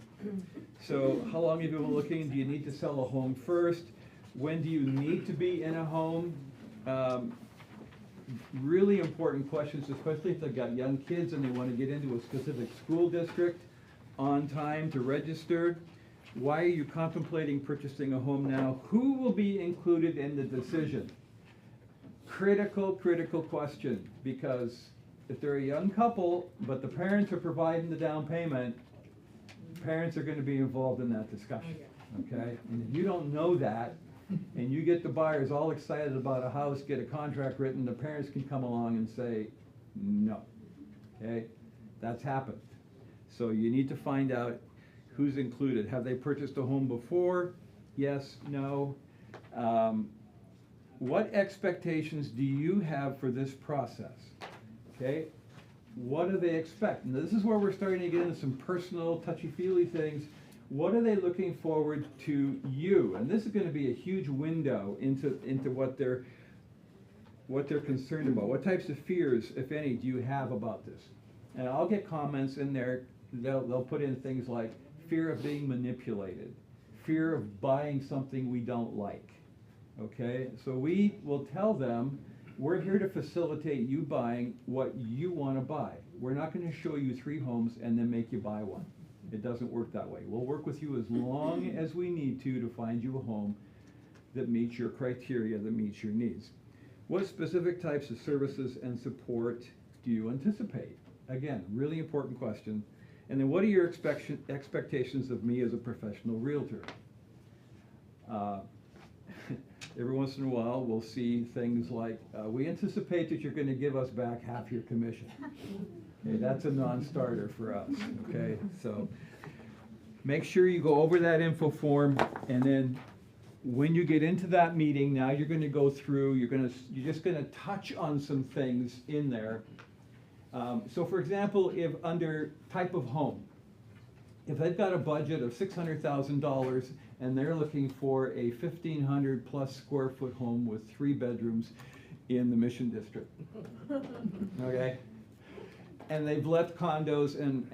So how long have you been looking? Do you need to sell a home first? When do you need to be in a home? Really important questions, especially if they've got young kids and they want to get into a specific school district on time to register. Why are you contemplating purchasing a home now? Who will be included in the decision? Critical question, because if they're a young couple, but the parents are providing the down payment, parents are gonna be involved in that discussion, okay? And if you don't know that, and you get the buyers all excited about a house, get a contract written, the parents can come along and say, no, okay? That's happened. So you need to find out who's included. Have they purchased a home before? Yes, no. What expectations do you have for this process? Okay, what do they expect? And this is where we're starting to get into some personal, touchy-feely things. What are they looking forward to you? And this is going to be a huge window into what they're concerned about. What types of fears, if any, do you have about this? And I'll get comments in there. They'll put in things like fear of being manipulated, fear of buying something we don't like. Okay, so we will tell them, we're here to facilitate you buying what you want to buy. We're not going to show you 3 homes and then make you buy one. It doesn't work that way. We'll work with you as long as we need to find you a home that meets your criteria, that meets your needs. What specific types of services and support do you anticipate? Again, really important question. And then what are your expectations of me as a professional realtor? Every once in a while, we'll see things like, we anticipate that you're going to give us back half your commission. Okay, that's a non-starter for us, okay? So make sure you go over that info form, and then when you get into that meeting, now you're going to go through, you're just going to touch on some things in there. So for example, if under type of home, if they've got a budget of $600,000 and they're looking for a 1,500 plus square foot home with 3 bedrooms in the Mission District, okay? And they've left condos and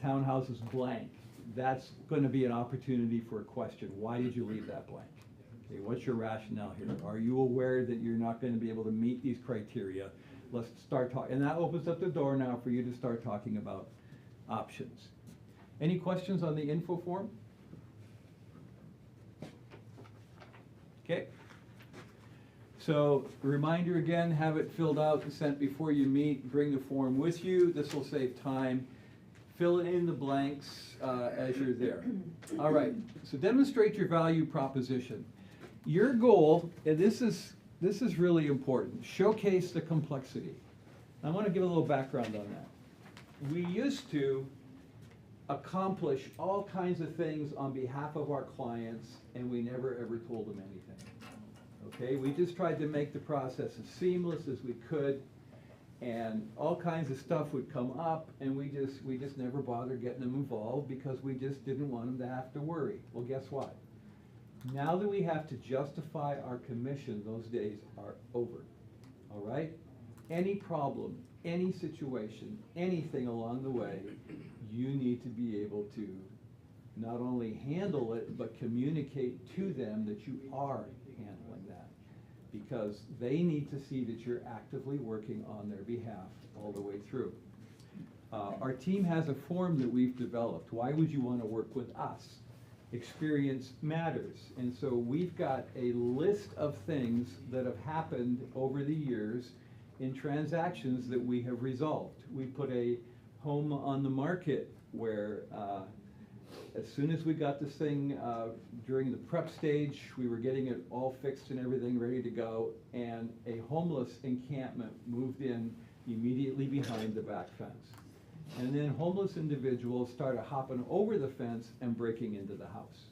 townhouses blank, that's going to be an opportunity for a question. Why did you leave that blank? Okay, what's your rationale here? Are you aware that you're not going to be able to meet these criteria? Let's start talking, and that opens up the door now for you to start talking about options. Any questions on the info form? Okay. So, reminder again, have it filled out and sent before you meet. Bring the form with you. This will save time. Fill in the blanks as you're there. All right, so demonstrate your value proposition. Your goal, and this is really important, showcase the complexity. I want to give a little background on that. We used to accomplish all kinds of things on behalf of our clients, and we never ever told them anything. Okay, we just tried to make the process as seamless as we could, and all kinds of stuff would come up, and we just never bothered getting them involved because we just didn't want them to have to worry. Well, guess what? Now that we have to justify our commission, those days are over. All right? Any problem, any situation, anything along the way, you need to be able to not only handle it, but communicate to them that you are handling that. Because they need to see that you're actively working on their behalf all the way through. Our team has a form that we've developed. Why would you want to work with us? Experience matters. And so we've got a list of things that have happened over the years in transactions that we have resolved. We put a home on the market where as soon as we got this thing during the prep stage, we were getting it all fixed and everything ready to go, and a homeless encampment moved in immediately behind the back fence. And then homeless individuals started hopping over the fence and breaking into the house.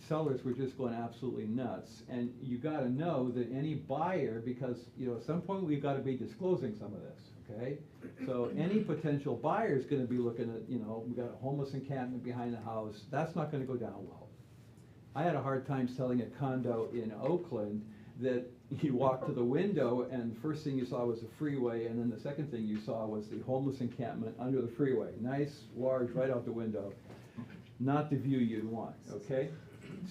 Sellers were just going absolutely nuts, and you got to know that any buyer, because at some point we've got to be disclosing some of this, okay? So any potential buyer is going to be looking at, we've got a homeless encampment behind the house. That's not going to go down well. I had a hard time selling a condo in Oakland that you walked to the window and first thing you saw was the freeway, and then the second thing you saw was the homeless encampment under the freeway. Nice, large, right out the window. Not the view you'd want, okay?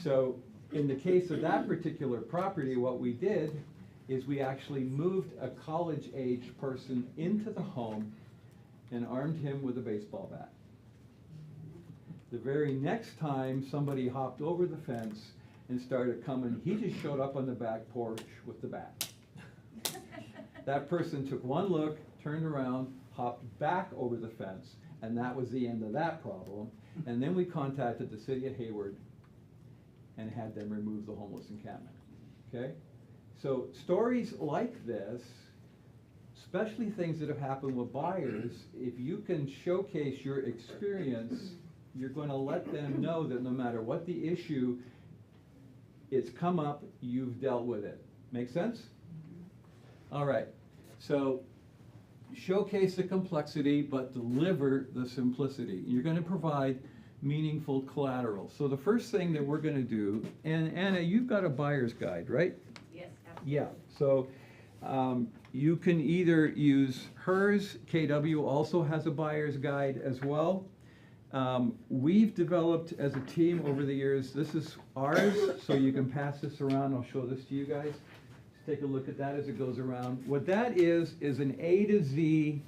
So in the case of that particular property, what we did is we actually moved a college-age person into the home and armed him with a baseball bat. The very next time somebody hopped over the fence and started coming, he just showed up on the back porch with the bat. That person took one look, turned around, hopped back over the fence, and that was the end of that problem. And then we contacted the city of Hayward and had them remove the homeless encampment, okay? So stories like this, especially things that have happened with buyers, if you can showcase your experience, you're going to let them know that no matter what the issue, it's come up, you've dealt with it. Make sense? All right, so showcase the complexity, but deliver the simplicity. You're going to provide meaningful collateral. So the first thing that we're going to do, and Anna, you've got a buyer's guide, right? Yes, absolutely. Yeah, so you can either use hers. KW also has a buyer's guide as well. We've developed as a team over the years, this is ours, so you can pass this around. I'll show this to you guys. Just take a look at that as it goes around. What that is an A to Z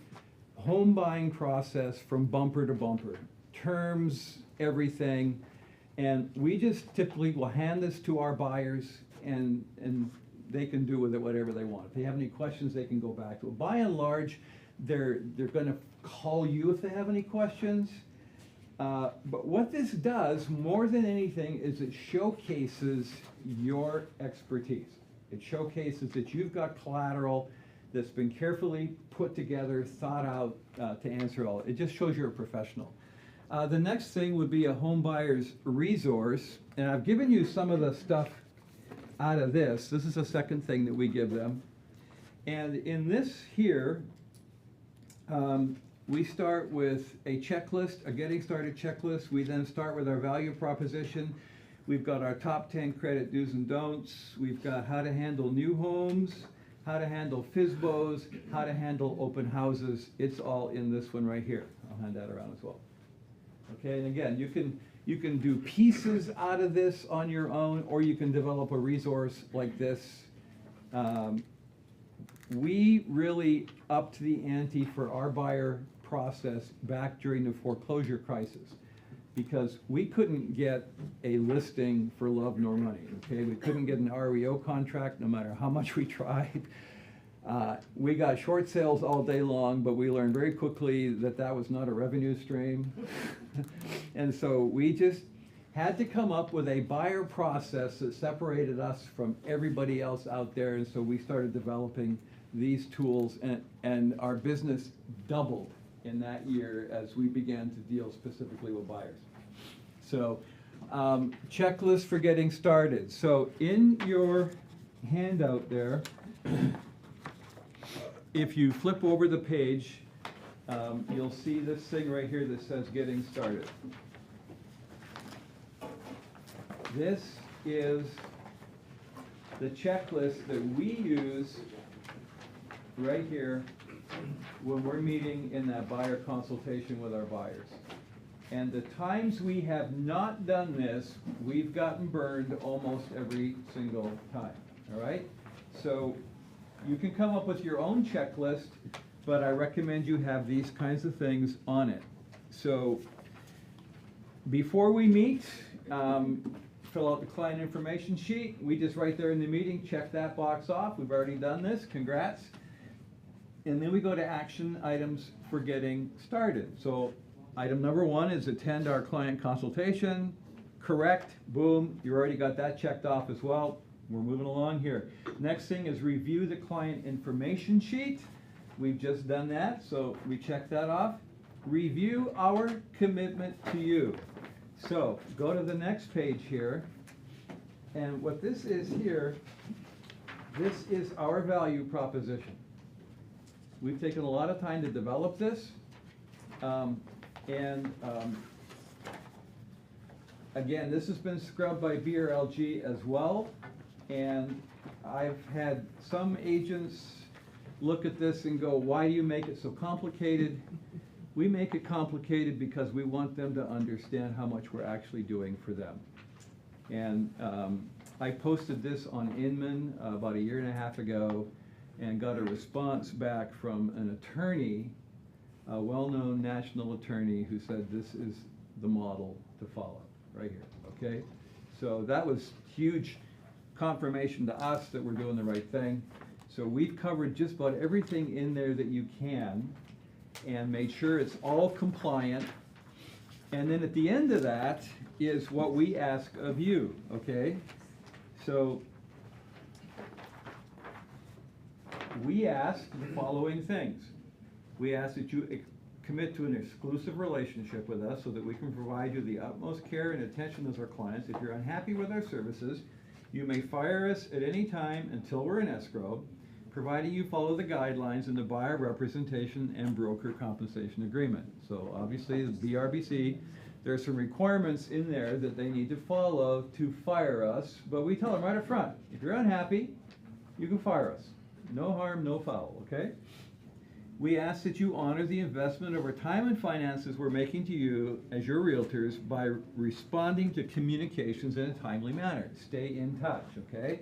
home buying process from bumper to bumper. Terms, everything, and we just typically will hand this to our buyers, and they can do with it whatever they want. If they have any questions, they can go back to it. By and large, they're going to call you if they have any questions. But what this does more than anything is it showcases your expertise. It showcases that you've got collateral that's been carefully put together, thought out to answer all. It just shows you're a professional. The next thing would be a home buyer's resource, and I've given you some of the stuff out of this. This is the second thing that we give them. And in this here, we start with a checklist, a getting started checklist. We then start with our value proposition. We've got our top 10 credit do's and don'ts. We've got how to handle new homes, how to handle FSBOs, how to handle open houses. It's all in this one right here. I'll hand that around as well. Okay, and again, you can do pieces out of this on your own, or you can develop a resource like this. We really upped the ante for our buyer process back during the foreclosure crisis, because we couldn't get a listing for love nor money, okay? We couldn't get an REO contract no matter how much we tried. We got short sales all day long, but we learned very quickly that that was not a revenue stream. And so we just had to come up with a buyer process that separated us from everybody else out there, and so we started developing these tools, and our business doubled in that year as we began to deal specifically with buyers. So checklist for getting started. So in your handout there, if you flip over the page, you'll see this thing right here that says getting started. This is the checklist that we use right here when we're meeting in that buyer consultation with our buyers. And the times we have not done this, we've gotten burned almost every single time, all right? So you can come up with your own checklist, but I recommend you have these kinds of things on it. So before we meet, fill out the client information sheet. We just right there in the meeting, check that box off. We've already done this, congrats. And then we go to action items for getting started. So item number 1 is attend our client consultation. Correct, boom, you already got that checked off as well. We're moving along here. Next thing is review the client information sheet. We've just done that, so we check that off. Review our commitment to you. So go to the next page here. And what this is here, this is our value proposition. We've taken a lot of time to develop this. Again, this has been scrubbed by BRLG as well. And I've had some agents look at this and go, why do you make it so complicated? We make it complicated because we want them to understand how much we're actually doing for them. And I posted this on Inman about 1.5 years ago and got a response back from an attorney, a well-known national attorney, who said this is the model to follow right here, okay? So that was huge confirmation to us that we're doing the right thing. So we've covered just about everything in there that you can and made sure it's all compliant. And then at the end of that is what we ask of you, okay? So we ask the following things. We ask that you commit to an exclusive relationship with us so that we can provide you the utmost care and attention as our clients. If you're unhappy with our services, you may fire us at any time until we're in escrow, providing you follow the guidelines in the buyer representation and broker compensation agreement. So obviously the BRBC, there are some requirements in there that they need to follow to fire us, but we tell them right up front, if you're unhappy, you can fire us. No harm, no foul, okay? We ask that you honor the investment of our time and finances we're making to you as your realtors by responding to communications in a timely manner. Stay in touch, okay?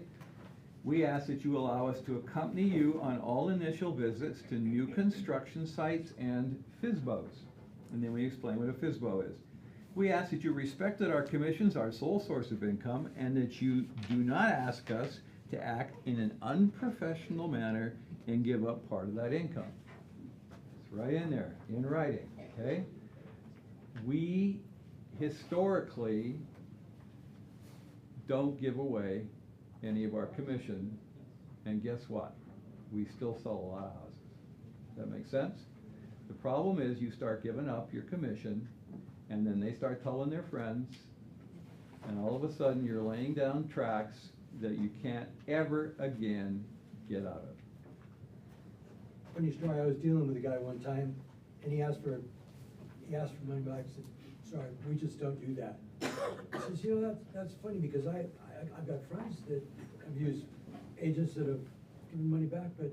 We ask that you allow us to accompany you on all initial visits to new construction sites and FSBOs. And then we explain what a FSBO is. We ask that you respect that our commissions are our sole source of income and that you do not ask us to act in an unprofessional manner and give up part of that income. It's right in there, in writing, okay? We historically don't give away any of our commission, and guess what? We still sell a lot of houses. Does that make sense? The problem is you start giving up your commission, and then they start telling their friends, and all of a sudden you're laying down tracks that you can't ever again get out of. Funny story, I was dealing with a guy one time, and he asked for money back. I said, sorry, we just don't do that. He says, you know, that's funny because I've got friends that have used agents that have given money back, but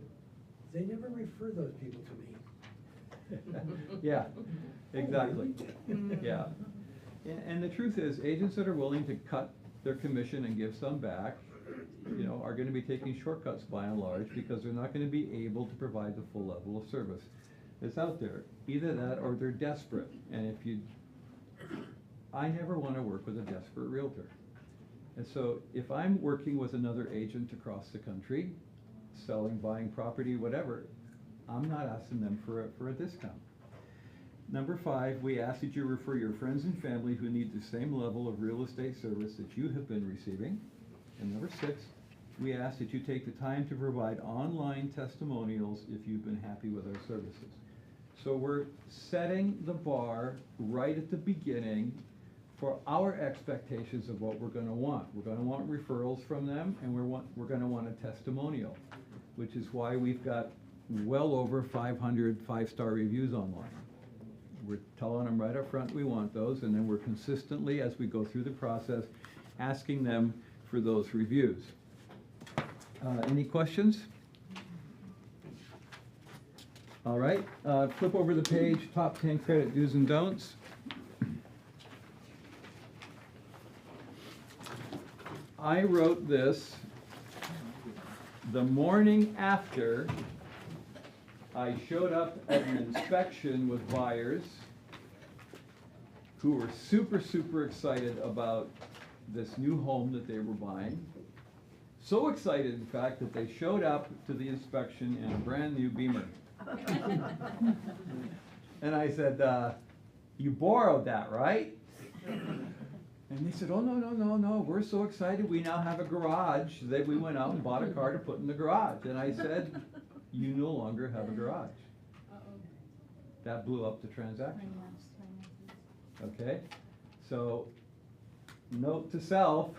they never refer those people to me. Yeah, exactly. Yeah. And the truth is, agents that are willing to cut their commission and give some back, you know, are going to be taking shortcuts by and large because they're not going to be able to provide the full level of service that's out there. Either that or they're desperate. And I never want to work with a desperate realtor. And so if I'm working with another agent across the country, selling, buying property, whatever, I'm not asking them for a discount. Number 5, we ask that you refer your friends and family who need the same level of real estate service that you have been receiving. And number 6, we ask that you take the time to provide online testimonials if you've been happy with our services. So we're setting the bar right at the beginning for our expectations of what we're going to want. We're going to want referrals from them, and we're going to want a testimonial, which is why we've got well over 500 5-star reviews online. We're telling them right up front we want those, and then we're consistently, as we go through the process, asking them for those reviews. Any questions? All right, flip over the page, top 10 credit do's and don'ts. I wrote this the morning after I showed up at an inspection with buyers who were super, super excited about this new home that they were buying. So excited, in fact, that they showed up to the inspection in a brand new Beamer. And I said, you borrowed that, right? And they said, oh, no, we're so excited, we now have a garage. That we went out and bought a car to put in the garage. And I said, you no longer have a garage. That blew up the transaction. Okay, so note to self,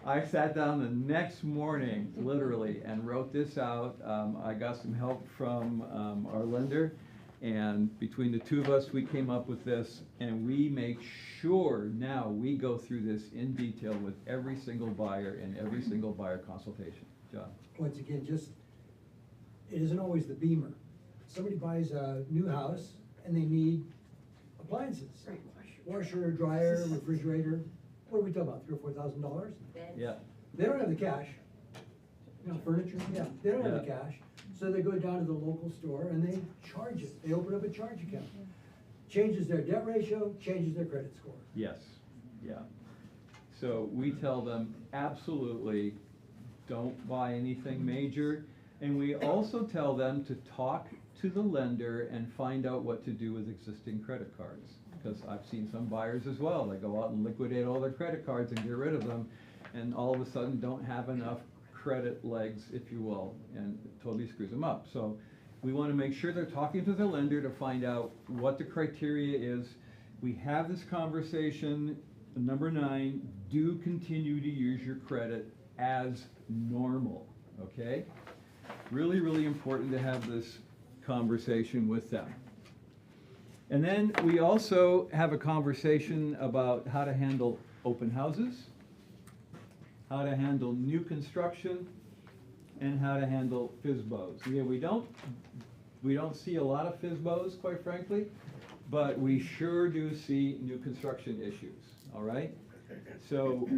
I sat down the next morning, literally, and wrote this out. I got some help from our lender, and between the two of us, we came up with this, and we make sure now we go through this in detail with every single buyer in every single buyer consultation. John? Once again, just, it isn't always the Beamer. Somebody buys a new house and they need appliances. Washer, dryer, refrigerator. What are we talking about, $3,000 or $4,000? Yeah. They don't have the cash. You know, furniture, yeah, they don't have the cash. So they go down to the local store and they charge it. They open up a charge account. Changes their debt ratio, changes their credit score. Yes, yeah. So we tell them absolutely don't buy anything major. And we also tell them to talk to the lender and find out what to do with existing credit cards. Because I've seen some buyers as well, they go out and liquidate all their credit cards and get rid of them, and all of a sudden don't have enough credit legs, if you will, and it totally screws them up. So we want to make sure they're talking to the lender to find out what the criteria is. We have this conversation. Number 9, do continue to use your credit as normal, okay? Really, really important to have this conversation with them. And then we also have a conversation about how to handle open houses, how to handle new construction, and how to handle FSBOs. Yeah, we don't see a lot of FSBOs, quite frankly, but we sure do see new construction issues, all right? So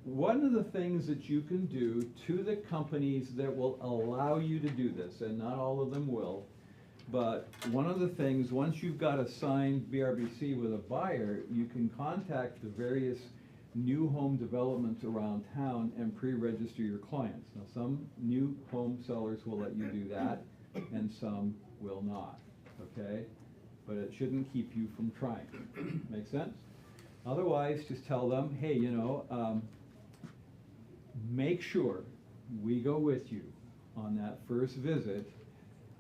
one of the things that you can do to the companies that will allow you to do this, and not all of them will, but one of the things, once you've got a signed BRBC with a buyer, you can contact the various new home developments around town and pre-register your clients. Now, some new home sellers will let you do that, and some will not, okay? But it shouldn't keep you from trying. Make sense? Otherwise, just tell them, hey, you know, make sure we go with you on that first visit.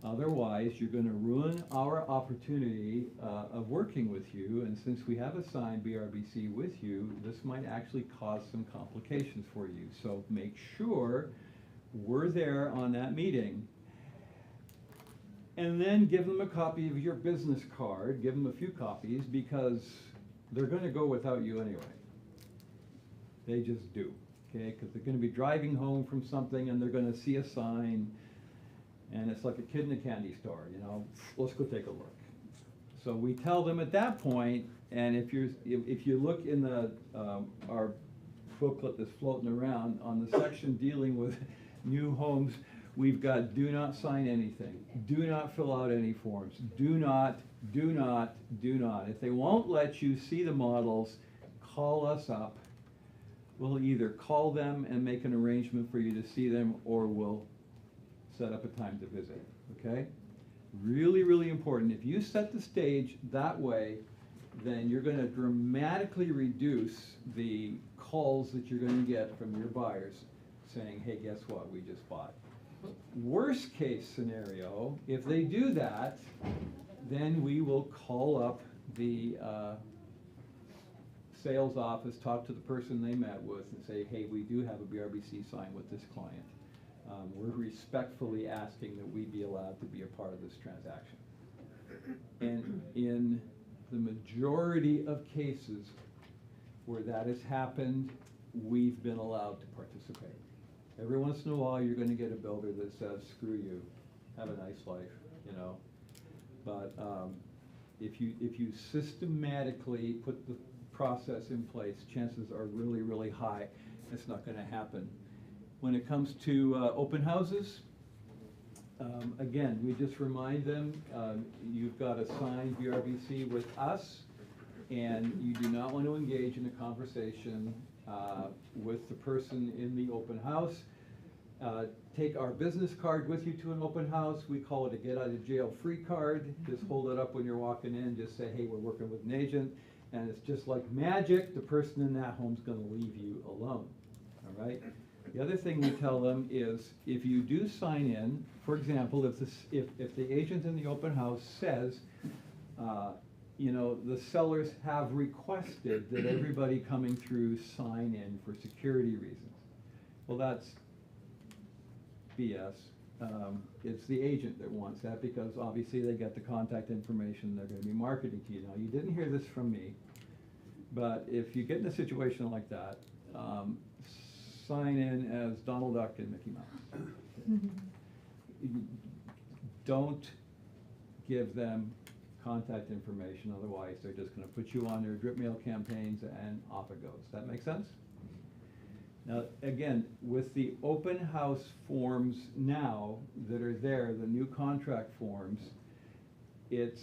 Otherwise, you're going to ruin our opportunity of working with you. And since we have a signed BRBC with you, this might actually cause some complications for you. So make sure we're there on that meeting. And then give them a copy of your business card. Give them a few copies, because they're going to go without you anyway. They just do. Okay, because they're going to be driving home from something and they're going to see a sign, and it's like a kid in a candy store, you know, let's go take a look. So we tell them at that point, and if you look in the our booklet that's floating around on the section dealing with new homes, we've got do not sign anything, do not fill out any forms, do not. If they won't let you see the models, call us up. We'll either call them and make an arrangement for you to see them, or we'll set up a time to visit, okay? Really, really important. If you set the stage that way, then you're going to dramatically reduce the calls that you're going to get from your buyers saying, hey, guess what, we just bought. Worst case scenario, if they do that, then we will call up the sales office, talk to the person they met with, and say, hey, we do have a BRBC sign with this client. We're respectfully asking that we be allowed to be a part of this transaction. And in the majority of cases where that has happened, we've been allowed to participate. Every once in a while, you're going to get a builder that says, screw you, have a nice life, you know. But if you systematically put the process in place, chances are really, really high it's not going to happen. When it comes to open houses, again, we just remind them, you've got a signed BRBC with us, and you do not want to engage in a conversation with the person in the open house. Take our business card with you to an open house. We call it a get out of jail free card. Just hold it up when you're walking in, just say, hey, we're working with an agent. And it's just like magic, the person in that home's gonna leave you alone, all right? The other thing we tell them is, if you do sign in, for example, if the agent in the open house says, you know, the sellers have requested that everybody coming through sign in for security reasons. Well, that's BS. It's the agent that wants that, because obviously they get the contact information they're gonna be marketing to you. Now, you didn't hear this from me, but if you get in a situation like that, sign in as Donald Duck and Mickey Mouse. Don't give them contact information, otherwise they're just gonna put you on their drip mail campaigns and off it goes. That make sense? Now, again, with the open house forms now that are there, the new contract forms, it's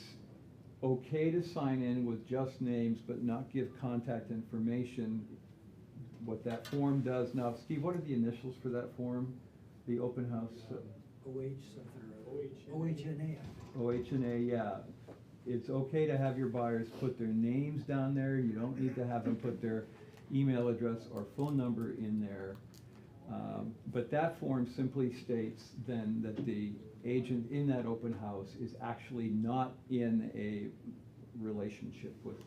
okay to sign in with just names but not give contact information. What that form does now, Steve, what are the initials for that form? The open house? OH something or OHNA. OHNA, yeah. It's okay to have your buyers put their names down there. You don't need to have them put their email address or phone number in there. But that form simply states then that the agent in that open house is actually not in a relationship with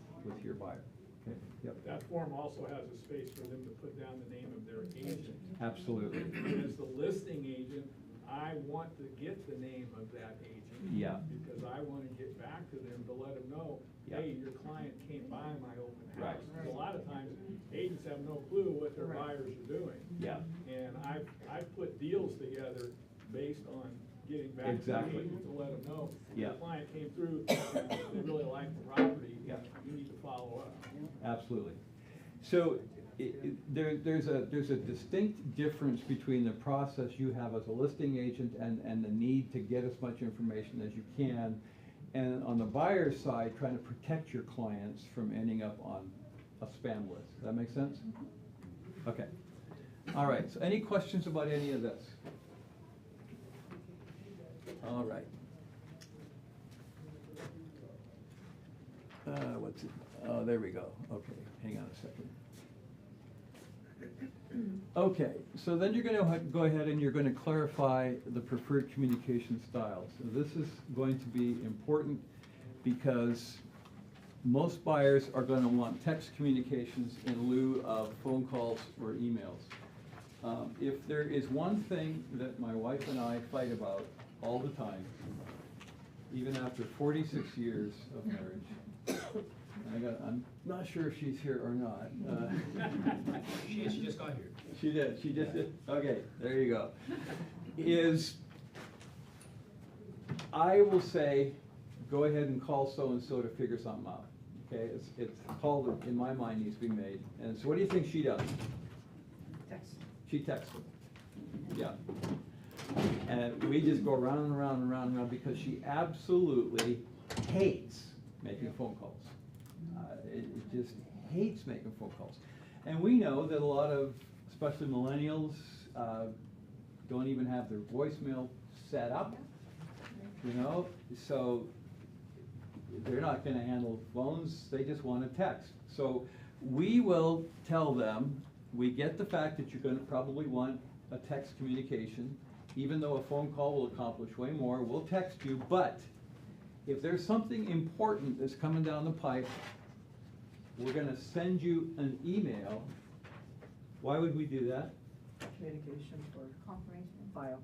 your buyer. Okay. Yep. That form also has a space for them to put down the name of their agent. Absolutely. And as the listing agent, I want to get the name of that agent. Yeah. Because I want to get back to them to let them know, hey, your client came by my open house. Right. A lot of times, agents have no clue what their buyers are doing. Yeah. And I've put deals together based on getting back to the Exactly. agent to let them know, Yeah. the client came through, and they really like the property, Yeah. you need to follow up. Absolutely. So there's a distinct difference between the process you have as a listing agent and the need to get as much information as you can, and on the buyer's side, trying to protect your clients from ending up on a spam list. Does that make sense? Okay. All right, so any questions about any of this? All right. What's it? Oh, there we go. Okay, hang on a second. Okay, so then you're going to go ahead and you're going to clarify the preferred communication styles. So this is going to be important because most buyers are going to want text communications in lieu of phone calls or emails. If there is one thing that my wife and I fight about all the time, even after 46 years of marriage, I'm not sure if she's here or not. She just got here. She did, okay, there you go. Is, I will say, go ahead and call so-and-so to figure something out, okay? It's a call that, in my mind, needs to be made. And so what do you think she does? Text. She texts them, yeah. And we just go round and round and round and round because she absolutely hates making phone calls. It just hates making phone calls. And we know that a lot of, especially millennials, don't even have their voicemail set up, you know? So they're not gonna handle phones, they just want to text. So we will tell them, we get the fact that you're gonna probably want a text communication, even though a phone call will accomplish way more, we'll text you, but if there's something important that's coming down the pipe, we're gonna send you an email. Why would we do that? Communication for Confirmation. file.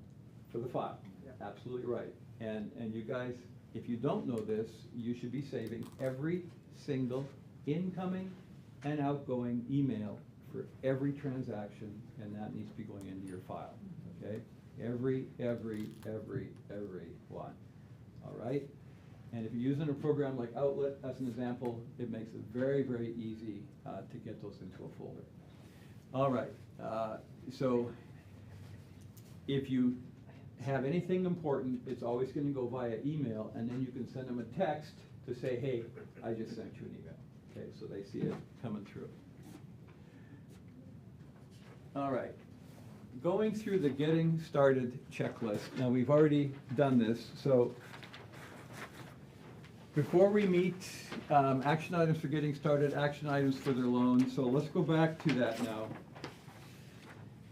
For the file. Yeah. Absolutely right. And you guys, if you don't know this, you should be saving every single incoming and outgoing email for every transaction, and that needs to be going into your file, okay? Every one, all right? And if you're using a program like Outlet, as an example, it makes it very, very easy to get those into a folder. All right, so if you have anything important, it's always going to go via email, and then you can send them a text to say, hey, I just sent you an email. Okay, so they see it coming through. All right. Going through the getting started checklist. Now, we've already done this, so before we meet, action items for getting started, action items for their loan. So let's go back to that now.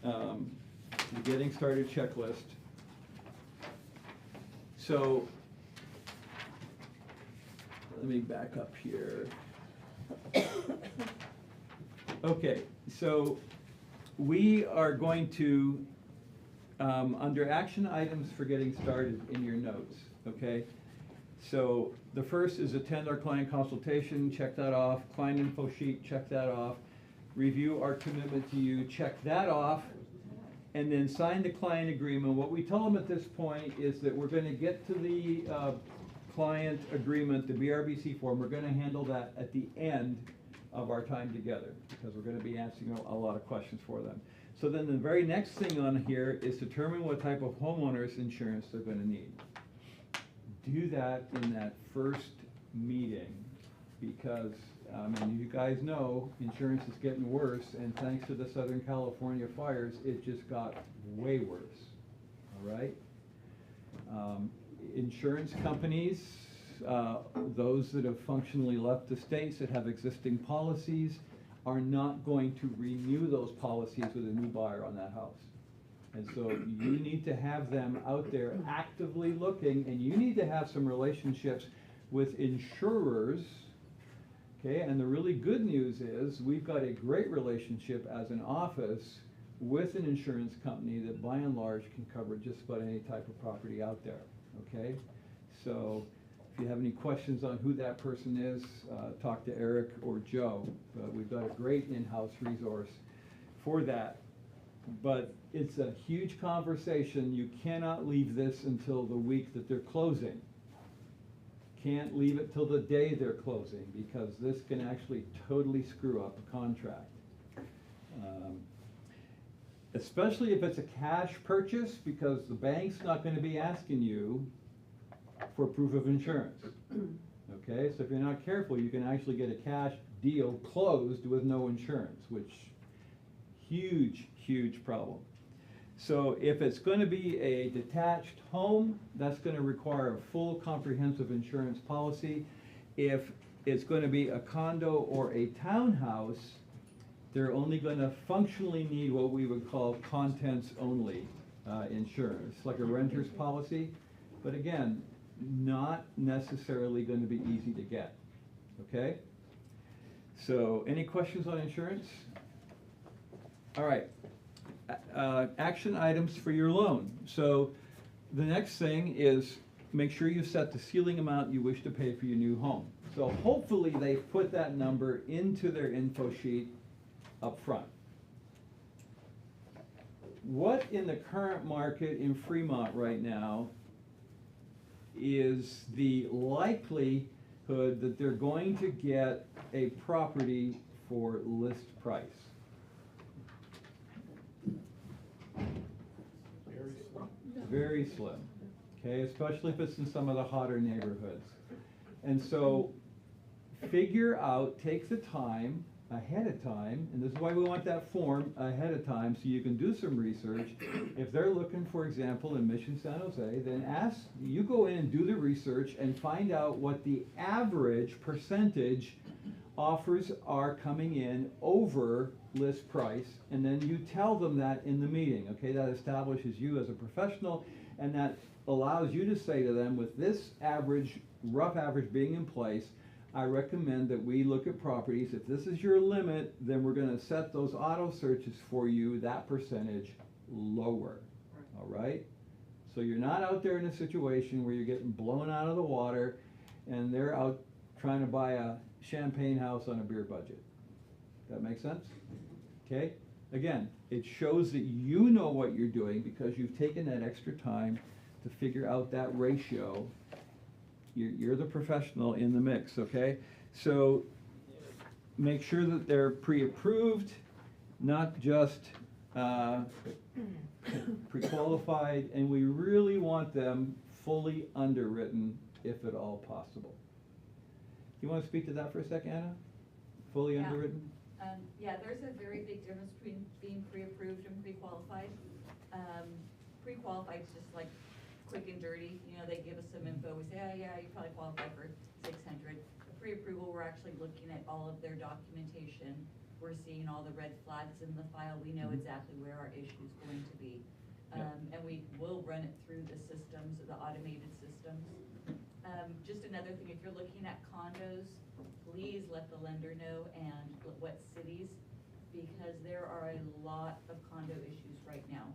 The getting started checklist. So let me back up here. Okay, so we are going to, under action items for getting started in your notes, okay? So the first is attend our client consultation, check that off. Client info sheet, check that off. Review our commitment to you, check that off. And then sign the client agreement. What we tell them at this point is that we're gonna get to the client agreement, the BRBC form. We're gonna handle that at the end of our time together, because we're gonna be answering a lot of questions for them. So then the very next thing on here is determine what type of homeowners insurance they're gonna need. Do that in that first meeting, because, and you guys know, insurance is getting worse, and thanks to the Southern California fires, it just got way worse, all right? Insurance companies, those that have functionally left the states that have existing policies, are not going to renew those policies with a new buyer on that house. And so you need to have them out there actively looking, and you need to have some relationships with insurers, okay? And the really good news is we've got a great relationship as an office with an insurance company that by and large can cover just about any type of property out there, okay? So if you have any questions on who that person is, talk to Eric or Joe. We've got a great in-house resource for that. But it's a huge conversation. You cannot leave this until the week that they're closing. Can't leave it till the day they're closing, because this can actually totally screw up a contract. Especially if it's a cash purchase, because the bank's not going to be asking you for proof of insurance. Okay, so if you're not careful, you can actually get a cash deal closed with no insurance, which huge problem. So if it's going to be a detached home, that's going to require a full comprehensive insurance policy. If it's going to be a condo or a townhouse, they're only going to functionally need what we would call contents only insurance, like a renter's policy. But again, not necessarily going to be easy to get, okay? So any questions on insurance? All right, action items for your loan. So the next thing is make sure you set the ceiling amount you wish to pay for your new home. So hopefully they've put that number into their info sheet up front. What in the current market in Fremont right now is the likelihood that they're going to get a property for list price? Very slim, okay, especially if it's in some of the hotter neighborhoods. And so figure out, take the time ahead of time, and this is why we want that form ahead of time, so you can do some research. If they're looking, for example, in Mission San Jose, then you go in and do the research and find out what the average percentage offers are coming in over list price, and then you tell them that in the meeting, okay? That establishes you as a professional, and that allows you to say to them, with this average, rough average being in place, I recommend that we look at properties. If this is your limit, then we're going to set those auto searches for you, that percentage lower, all right? So you're not out there in a situation where you're getting blown out of the water and they're out trying to buy a champagne house on a beer budget. That make sense? Okay? Again, it shows that you know what you're doing because you've taken that extra time to figure out that ratio. You're the professional in the mix, okay? So make sure that they're pre-approved, not just pre-qualified, and we really want them fully underwritten if at all possible. You want to speak to that for a second, Anna? fully Yeah. underwritten? Yeah, there's a very big difference between being pre-approved and pre-qualified. Pre-qualified is just like quick and dirty, you know, they give us some info, we say, oh yeah, you probably qualify for 600. Pre-approval, we're actually looking at all of their documentation, we're seeing all the red flags in the file, we know exactly where our issue is going to be. And we will run it through the systems, the automated systems. Just another thing, if you're looking at condos, please let the lender know and what cities, because there are a lot of condo issues right now.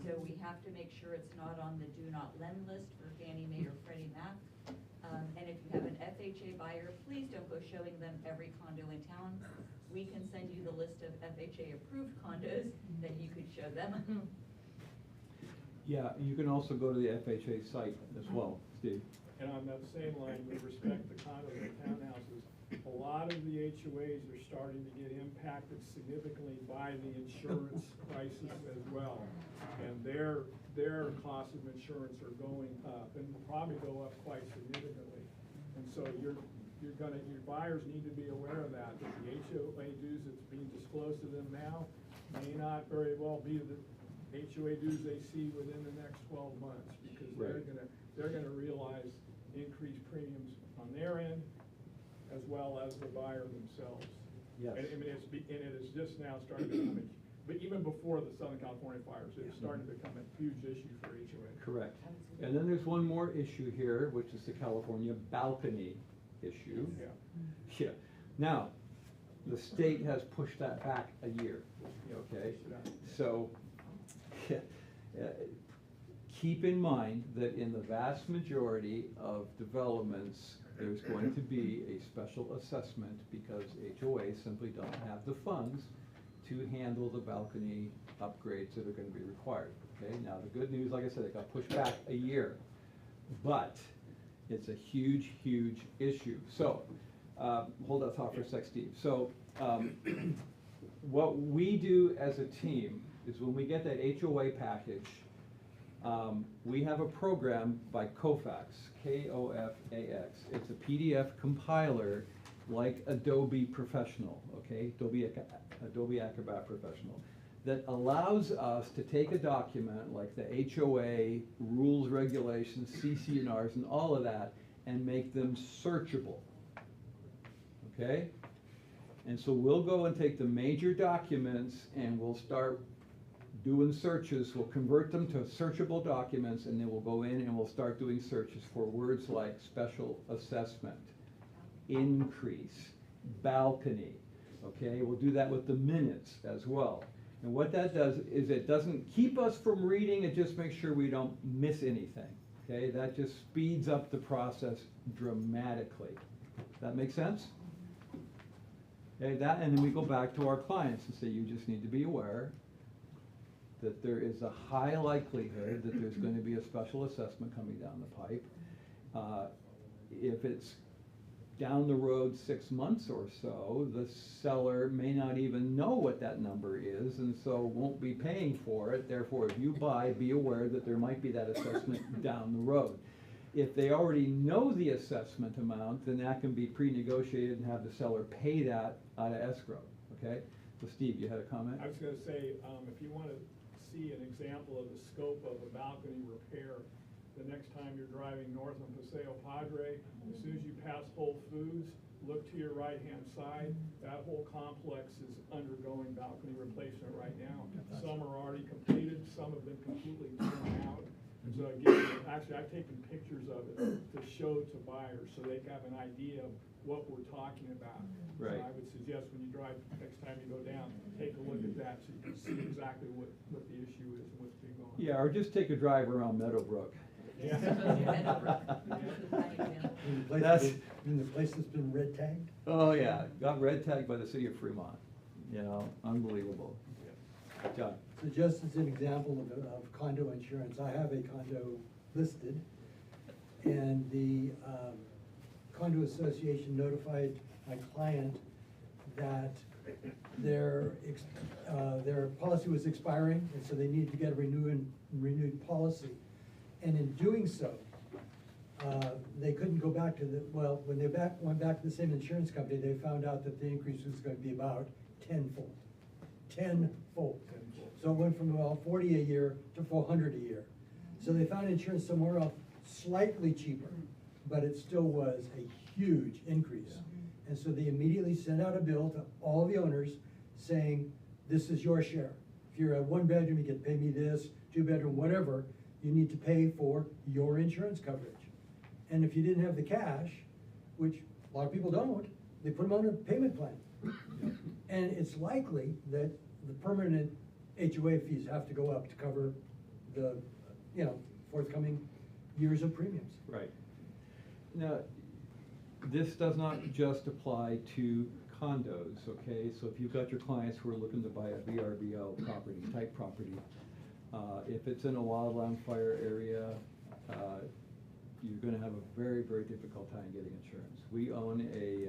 So we have to make sure it's not on the do not lend list for Fannie Mae or Freddie Mac. And if you have an FHA buyer, please don't go showing them every condo in town. We can send you the list of FHA approved condos that you could show them. Yeah, you can also go to the FHA site as well, Steve. And on that same line, with respect to condos and townhouses, a lot of the HOAs are starting to get impacted significantly by the insurance crisis as well. And their costs of insurance are going up and will probably go up quite significantly. And so your buyers need to be aware of that the HOA dues that's being disclosed to them now may not very well be the HOA dues they see within the next 12 months, because they're gonna realize increased premiums on their end as well as the buyer themselves. Yes. And I mean, it is just now starting to become but even before the Southern California fires, it's starting to become a huge issue for HOA. Correct. And then there's one more issue here, which is the California balcony issue. Yeah. Yeah. Now, the state has pushed that back a year, okay? So, keep in mind that in the vast majority of developments, there's going to be a special assessment because HOAs simply don't have the funds to handle the balcony upgrades that are going to be required, okay? Now, the good news, like I said, it got pushed back a year, but it's a huge, huge issue. So, hold that thought for a sec, Steve. So, what we do as a team is when we get that HOA package, we have a program by Kofax, K-O-F-A-X. It's a PDF compiler like Adobe Professional, okay? Adobe Acrobat Professional, that allows us to take a document like the HOA, rules, regulations, CC&Rs, and all of that, and make them searchable, okay? And so we'll go and take the major documents and we'll start doing searches. We'll convert them to searchable documents, and then we'll go in and we'll start doing searches for words like special assessment, increase, balcony, okay? We'll do that with the minutes as well. And what that does is it doesn't keep us from reading, it just makes sure we don't miss anything, okay? That just speeds up the process dramatically. That make sense? Okay, that, and then we go back to our clients and say, you just need to be aware that there is a high likelihood that there's going to be a special assessment coming down the pipe. If it's down the road 6 months or so, the seller may not even know what that number is, and so won't be paying for it. Therefore, if you buy, be aware that there might be that assessment down the road. If they already know the assessment amount, then that can be pre-negotiated and have the seller pay that out of escrow, okay? So Steve, you had a comment? I was gonna say, if you wanna see an example of the scope of a balcony repair, the next time you're driving north on Paseo Padre, as soon as you pass Whole Foods, look to your right-hand side, that whole complex is undergoing balcony replacement right now. Some are already completed, some have been completely torn out. So again, actually, I've taken pictures of it to show to buyers so they can have an idea of what we're talking about. Right. So I would suggest when you drive, next time you go down, take a look at that so you can see exactly what the issue is and what's being going on. Yeah, or just take a drive around Meadowbrook. Yeah. In the place that's been red tagged? Oh, yeah, got red tagged by the city of Fremont, you know, unbelievable. John? So just as an example of condo insurance, I have a condo listed, and the condo association notified my client that their policy was expiring, and so they needed to get a renewed policy. And in doing so, they couldn't go back to the, well, when they went back to the same insurance company, they found out that the increase was gonna be about tenfold. Tenfold. So it went from about 40 a year to 400 a year. So they found insurance somewhere else slightly cheaper, but it still was a huge increase. And so they immediately sent out a bill to all the owners saying, this is your share. If you're a one bedroom, you get to pay me this, two bedroom, whatever, you need to pay for your insurance coverage. And if you didn't have the cash, which a lot of people don't, they put them on a payment plan. And it's likely that the permanent HOA fees have to go up to cover the, forthcoming years of premiums. Right. Now, this does not just apply to condos, okay? So if you've got your clients who are looking to buy a VRBO property, type property, if it's in a wildland fire area, you're gonna have a very, very difficult time getting insurance. We own a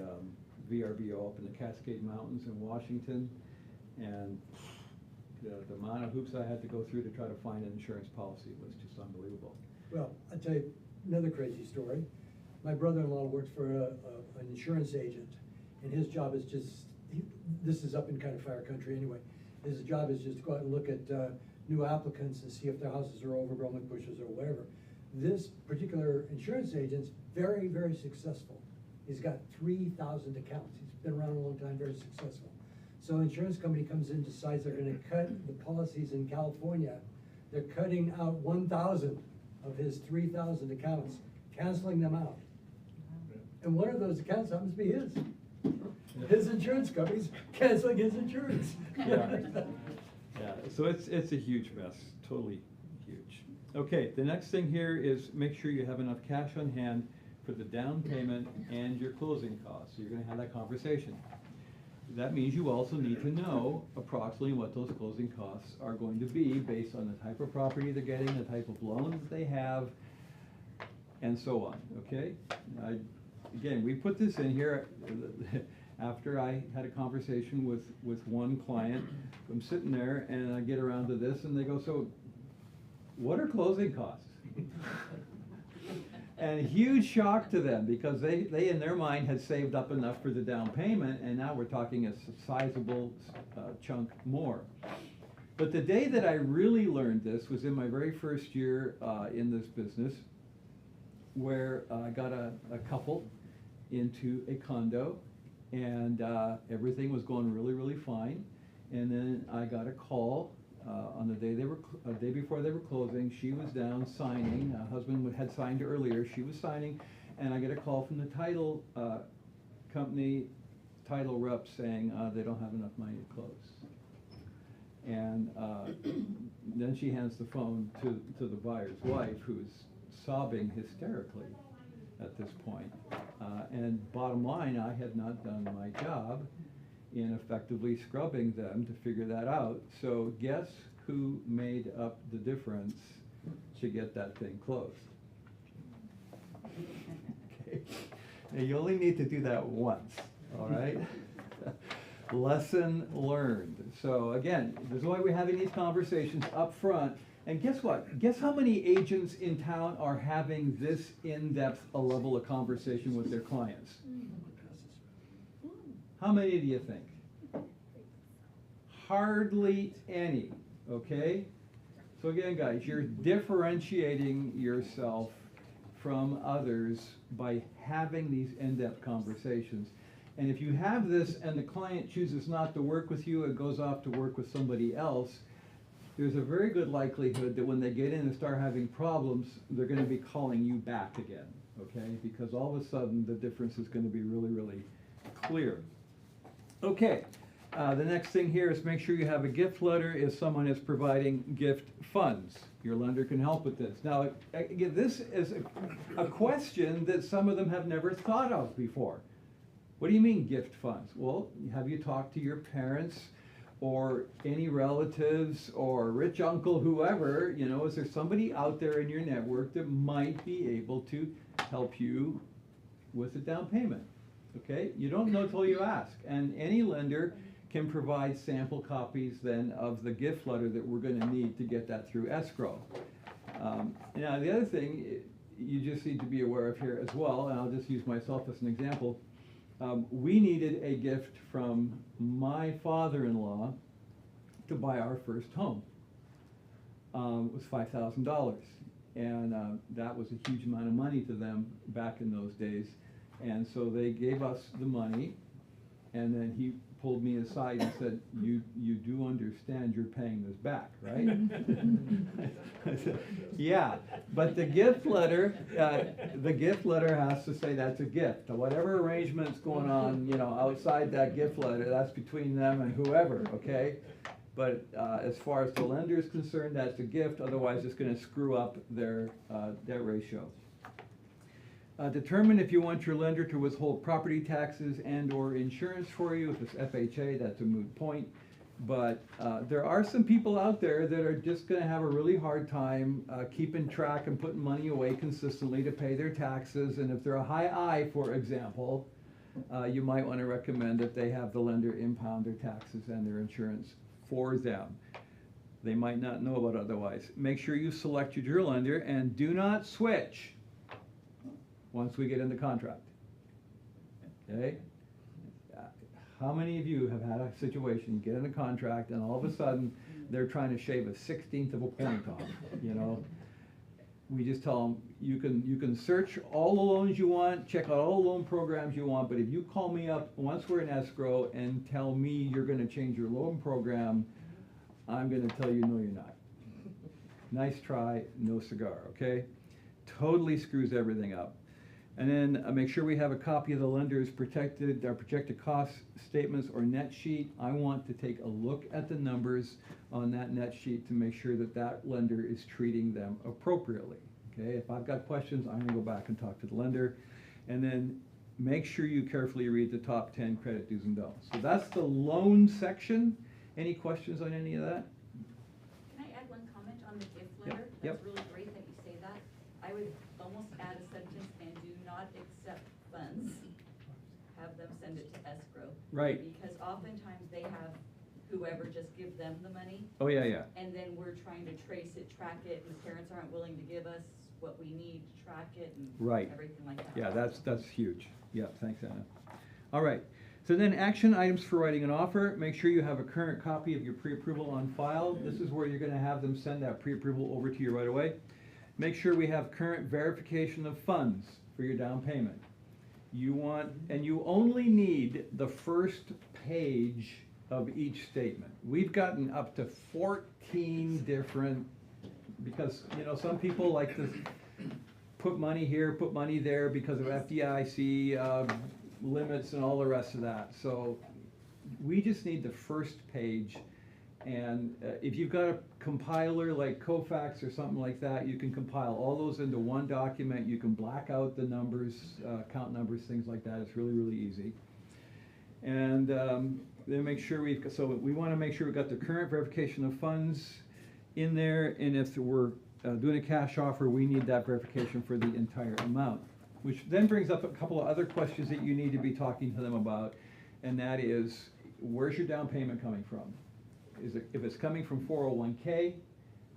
VRBO up in the Cascade Mountains in Washington, and the amount of hoops I had to go through to try to find an insurance policy was just unbelievable. Well, I'll tell you another crazy story. My brother-in-law works for an insurance agent, and his job is just, this is up in kind of fire country anyway, his job is just to go out and look at new applicants and see if their houses are overgrown with bushes or whatever. This particular insurance agent's very, very successful. He's got 3,000 accounts. He's been around a long time, very successful. So insurance company comes in, decides they're gonna cut the policies in California. They're cutting out 1,000 of his 3,000 accounts, canceling them out. And one of those accounts happens to be his. His insurance company's canceling his insurance. Yeah. Yeah, so it's a huge mess, totally huge. Okay, the next thing here is make sure you have enough cash on hand for the down payment and your closing costs. So you're gonna have that conversation. That means you also need to know approximately what those closing costs are going to be based on the type of property they're getting, the type of loans they have, and so on, okay? Again, we put this in here after I had a conversation with one client. I'm sitting there and I get around to this and they go, so what are closing costs? And a huge shock to them because they in their mind had saved up enough for the down payment, and now we're talking a sizable chunk more. But the day that I really learned this was in my very first year in this business, where I got a couple into a condo, and everything was going really, really fine. And then I got a call on the day day before they were closing. She was down signing. Husband had signed earlier. She was signing, and I get a call from the title company, title rep, saying they don't have enough money to close. And then she hands the phone to the buyer's wife, who's sobbing hysterically at this point. And bottom line, I had not done my job in effectively scrubbing them to figure that out. So guess who made up the difference to get that thing closed? Okay. Now you only need to do that once, all right? Lesson learned. So again, this is why we're having these conversations up front. And guess what? Guess how many agents in town are having this in-depth a level of conversation with their clients? How many do you think? Hardly any, okay? So again, guys, you're differentiating yourself from others by having these in-depth conversations. And if you have this and the client chooses not to work with you and goes off to work with somebody else, there's a very good likelihood that when they get in and start having problems, they're going to be calling you back again, okay? Because all of a sudden, the difference is going to be really, really clear. Okay, the next thing here is make sure you have a gift letter if someone is providing gift funds. Your lender can help with this. Now, again, this is a question that some of them have never thought of before. What do you mean gift funds? Well, have you talked to your parents or any relatives or rich uncle, whoever, you know, is there somebody out there in your network that might be able to help you with a down payment? Okay, you don't know till you ask, and any lender can provide sample copies then of the gift letter that we're going to need to get that through escrow. Now the other thing, you just need to be aware of here as well, and I'll just use myself as an example. We needed a gift from my father-in-law to buy our first home. It was $5,000, and that was a huge amount of money to them back in those days. And so they gave us the money, and then he pulled me aside and said, you do understand you're paying this back, right? I said, yeah, but the gift letter has to say that's a gift. Whatever arrangement's going on, you know, outside that gift letter, that's between them and whoever, okay? But as far as the lender is concerned, that's a gift, otherwise it's gonna screw up their debt ratio. Determine if you want your lender to withhold property taxes and/or insurance for you. If it's FHA, that's a moot point. But there are some people out there that are just gonna have a really hard time keeping track and putting money away consistently to pay their taxes. And if they're a high I, for example, you might wanna recommend that they have the lender impound their taxes and their insurance for them. They might not know about otherwise. Make sure you select your lender and do not switch once we get into contract. Okay? How many of you have had a situation, you get in a contract and all of a sudden they're trying to shave a 16th of a point off, you know? We just tell them, you can search all the loans you want, check out all the loan programs you want, but if you call me up once we're in escrow and tell me you're gonna change your loan program, I'm gonna tell you no, you're not. Nice try, no cigar, okay? Totally screws everything up. And then make sure we have a copy of the lender's projected cost statements or net sheet. I want to take a look at the numbers on that net sheet to make sure that that lender is treating them appropriately. Okay, if I've got questions, I'm gonna go back and talk to the lender. And then make sure you carefully read the top 10 credit do's and don'ts. So that's the loan section. Any questions on any of that? Can I add one comment on the gift letter? Yep. That's really great that you say that. I would almost add a sentence, and do not accept funds. Have them send it to escrow. Right. Because oftentimes they have whoever just give them the money. Oh, yeah, yeah. And then we're trying to trace it, track it, and the parents aren't willing to give us what we need to track it and Right. everything like that. Yeah, that's huge. Yeah, thanks, Anna. All right. So then action items for writing an offer. Make sure you have a current copy of your pre-approval on file. This is where you're gonna have them send that pre-approval over to you right away. Make sure we have current verification of funds for your down payment. You only need the first page of each statement. We've gotten up to 14 different, because, you know, some people like to put money here, put money there because of FDIC limits and all the rest of that. So we just need the first page. And if you've got a compiler like Kofax or something like that, you can compile all those into one document. You can black out the numbers, count numbers, things like that. It's really, really easy. And then make sure we want to make sure we've got the current verification of funds in there. And if we're doing a cash offer, we need that verification for the entire amount. Which then brings up a couple of other questions that you need to be talking to them about. And that is, where's your down payment coming from? If it's coming from 401k,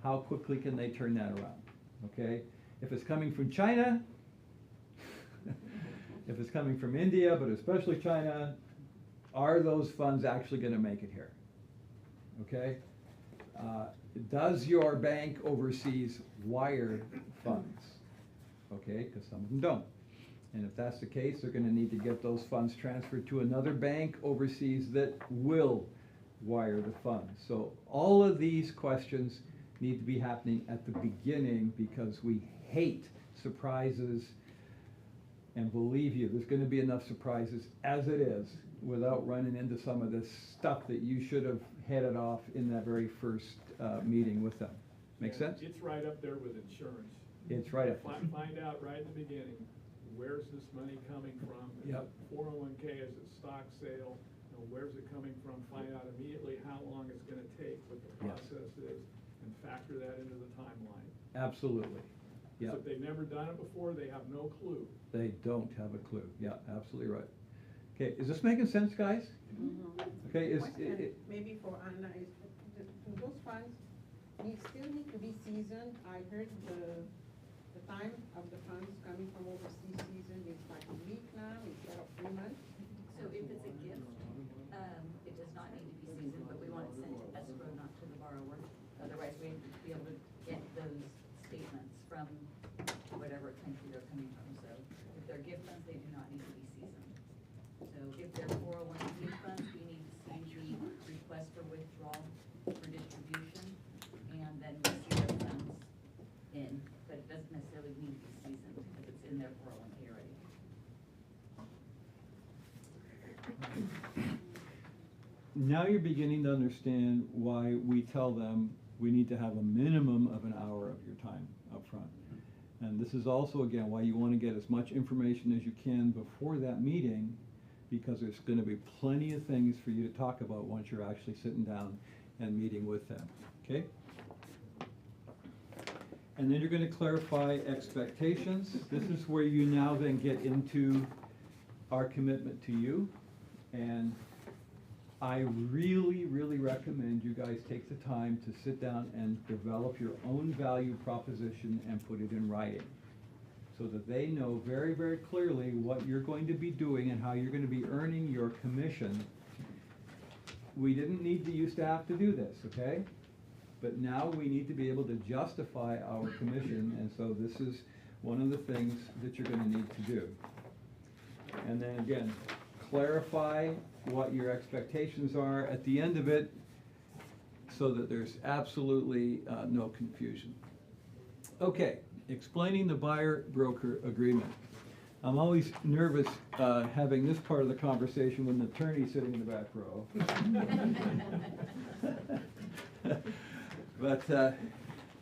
how quickly can they turn that around? Okay? If it's coming from China, if it's coming from India, but especially China, are those funds actually going to make it here? Okay? Does your bank overseas wire funds? Okay, because some of them don't. And if that's the case, they're going to need to get those funds transferred to another bank overseas that will wire the funds. So all of these questions need to be happening at the beginning, because we hate surprises. And believe you, there's going to be enough surprises as it is without running into some of this stuff that you should have headed off in that very first meeting with them. Make sense? It's right up there with insurance. It's right up. Find out right in the beginning, where's this money coming from? Is Yep. it 401k, is it stock sale? You know, where's it coming from? Find out immediately how long it's gonna take, what the Yes. process is, and factor that into the timeline. Absolutely. Yeah. So if they've never done it before, they have no clue. They don't have a clue. Yeah, absolutely right. Okay, is this making sense, guys? Okay, Question maybe for Anna is, those funds still need to be seasoned. I heard the time of the funds coming from overseas season is like a week now instead of 3 months. So if it's a gift, it does not need to be seasoned, but we want it sent to escrow, not to the borrower. Otherwise, we'd be able to get those statements from whatever country they're coming from. So if they're gift funds, they do not need to be seasoned. So if they're 401k funds, we need to see the request for withdrawal for distribution, and then we see their funds in, but it doesn't necessarily need to be seasoned if it's in their 401k already. Now you're beginning to understand why we tell them we need to have a minimum of an hour of your time up front. And this is also, again, why you want to get as much information as you can before that meeting, because there's going to be plenty of things for you to talk about once you're actually sitting down and meeting with them, okay? And then you're going to clarify expectations. This is where you now then get into our commitment to you. And I really, really recommend you guys take the time to sit down and develop your own value proposition and put it in writing, so that they know very, very clearly what you're going to be doing and how you're going to be earning your commission. We didn't need to used to have to do this, okay? But now we need to be able to justify our commission, and so this is one of the things that you're going to need to do. And then again, clarify what your expectations are at the end of it, so that there's absolutely no confusion. Okay, explaining the buyer-broker agreement. I'm always nervous having this part of the conversation when the attorney's sitting in the back row. But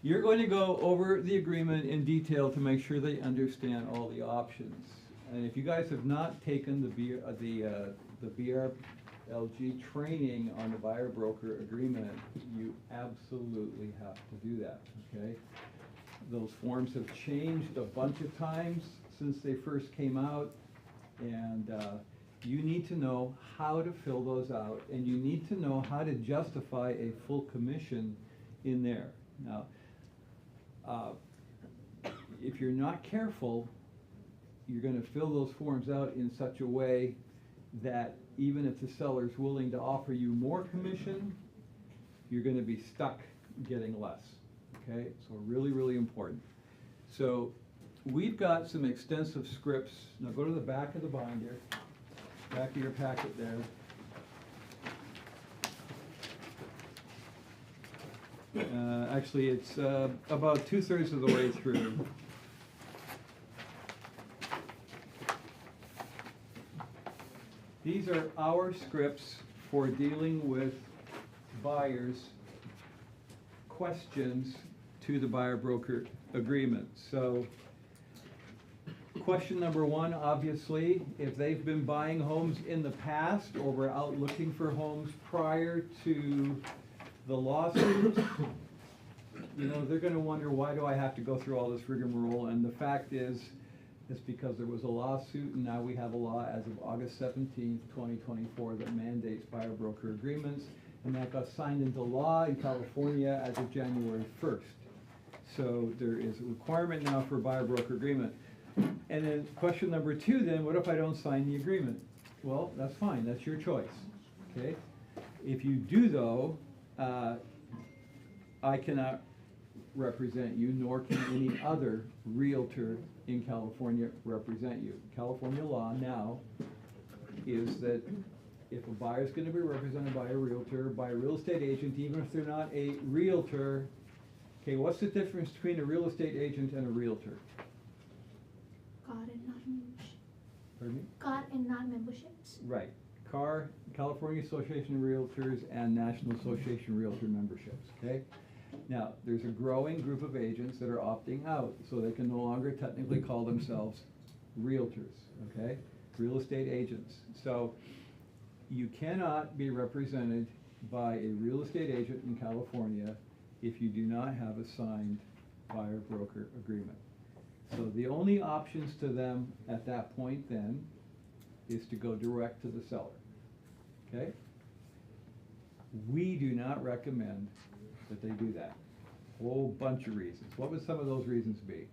you're going to go over the agreement in detail to make sure they understand all the options. And if you guys have not taken the BRLG training on the buyer-broker agreement, you absolutely have to do that, okay? Those forms have changed a bunch of times since they first came out, and you need to know how to fill those out, and you need to know how to justify a full commission in there. Now, if you're not careful, you're going to fill those forms out in such a way that even if the seller's willing to offer you more commission, you're going to be stuck getting less. Okay, so really, really important. So we've got some extensive scripts. Now go to the back of the binder, back of your packet there. Actually, it's about 2/3 of the way through. These are our scripts for dealing with buyers' questions to the buyer-broker agreement. So, question number one, obviously, if they've been buying homes in the past or were out looking for homes prior to the lawsuit, you know, they're going to wonder, why do I have to go through all this rigmarole? And the fact is, it's because there was a lawsuit, and now we have a law as of August 17th, 2024 that mandates buyer-broker agreements, and that got signed into law in California as of January 1st. So there is a requirement now for a buyer-broker agreement. And then question number two then, what if I don't sign the agreement? Well, that's fine, that's your choice, okay? If you do though, I cannot represent you, nor can any other realtor in California represent you. California law now is that if a buyer is going to be represented by a realtor, by a real estate agent, even if they're not a realtor, okay, what's the difference between a real estate agent and a realtor? God and not membership. Pardon me? God and not memberships. Right. CAR, California Association of Realtors, and National Association of Realtor memberships, okay? Now, there's a growing group of agents that are opting out, so they can no longer technically call themselves realtors, okay? Real estate agents. So, you cannot be represented by a real estate agent in California if you do not have a signed buyer-broker agreement. So the only options to them at that point then is to go direct to the seller, okay? We do not recommend that they do that. A whole bunch of reasons. What would some of those reasons be?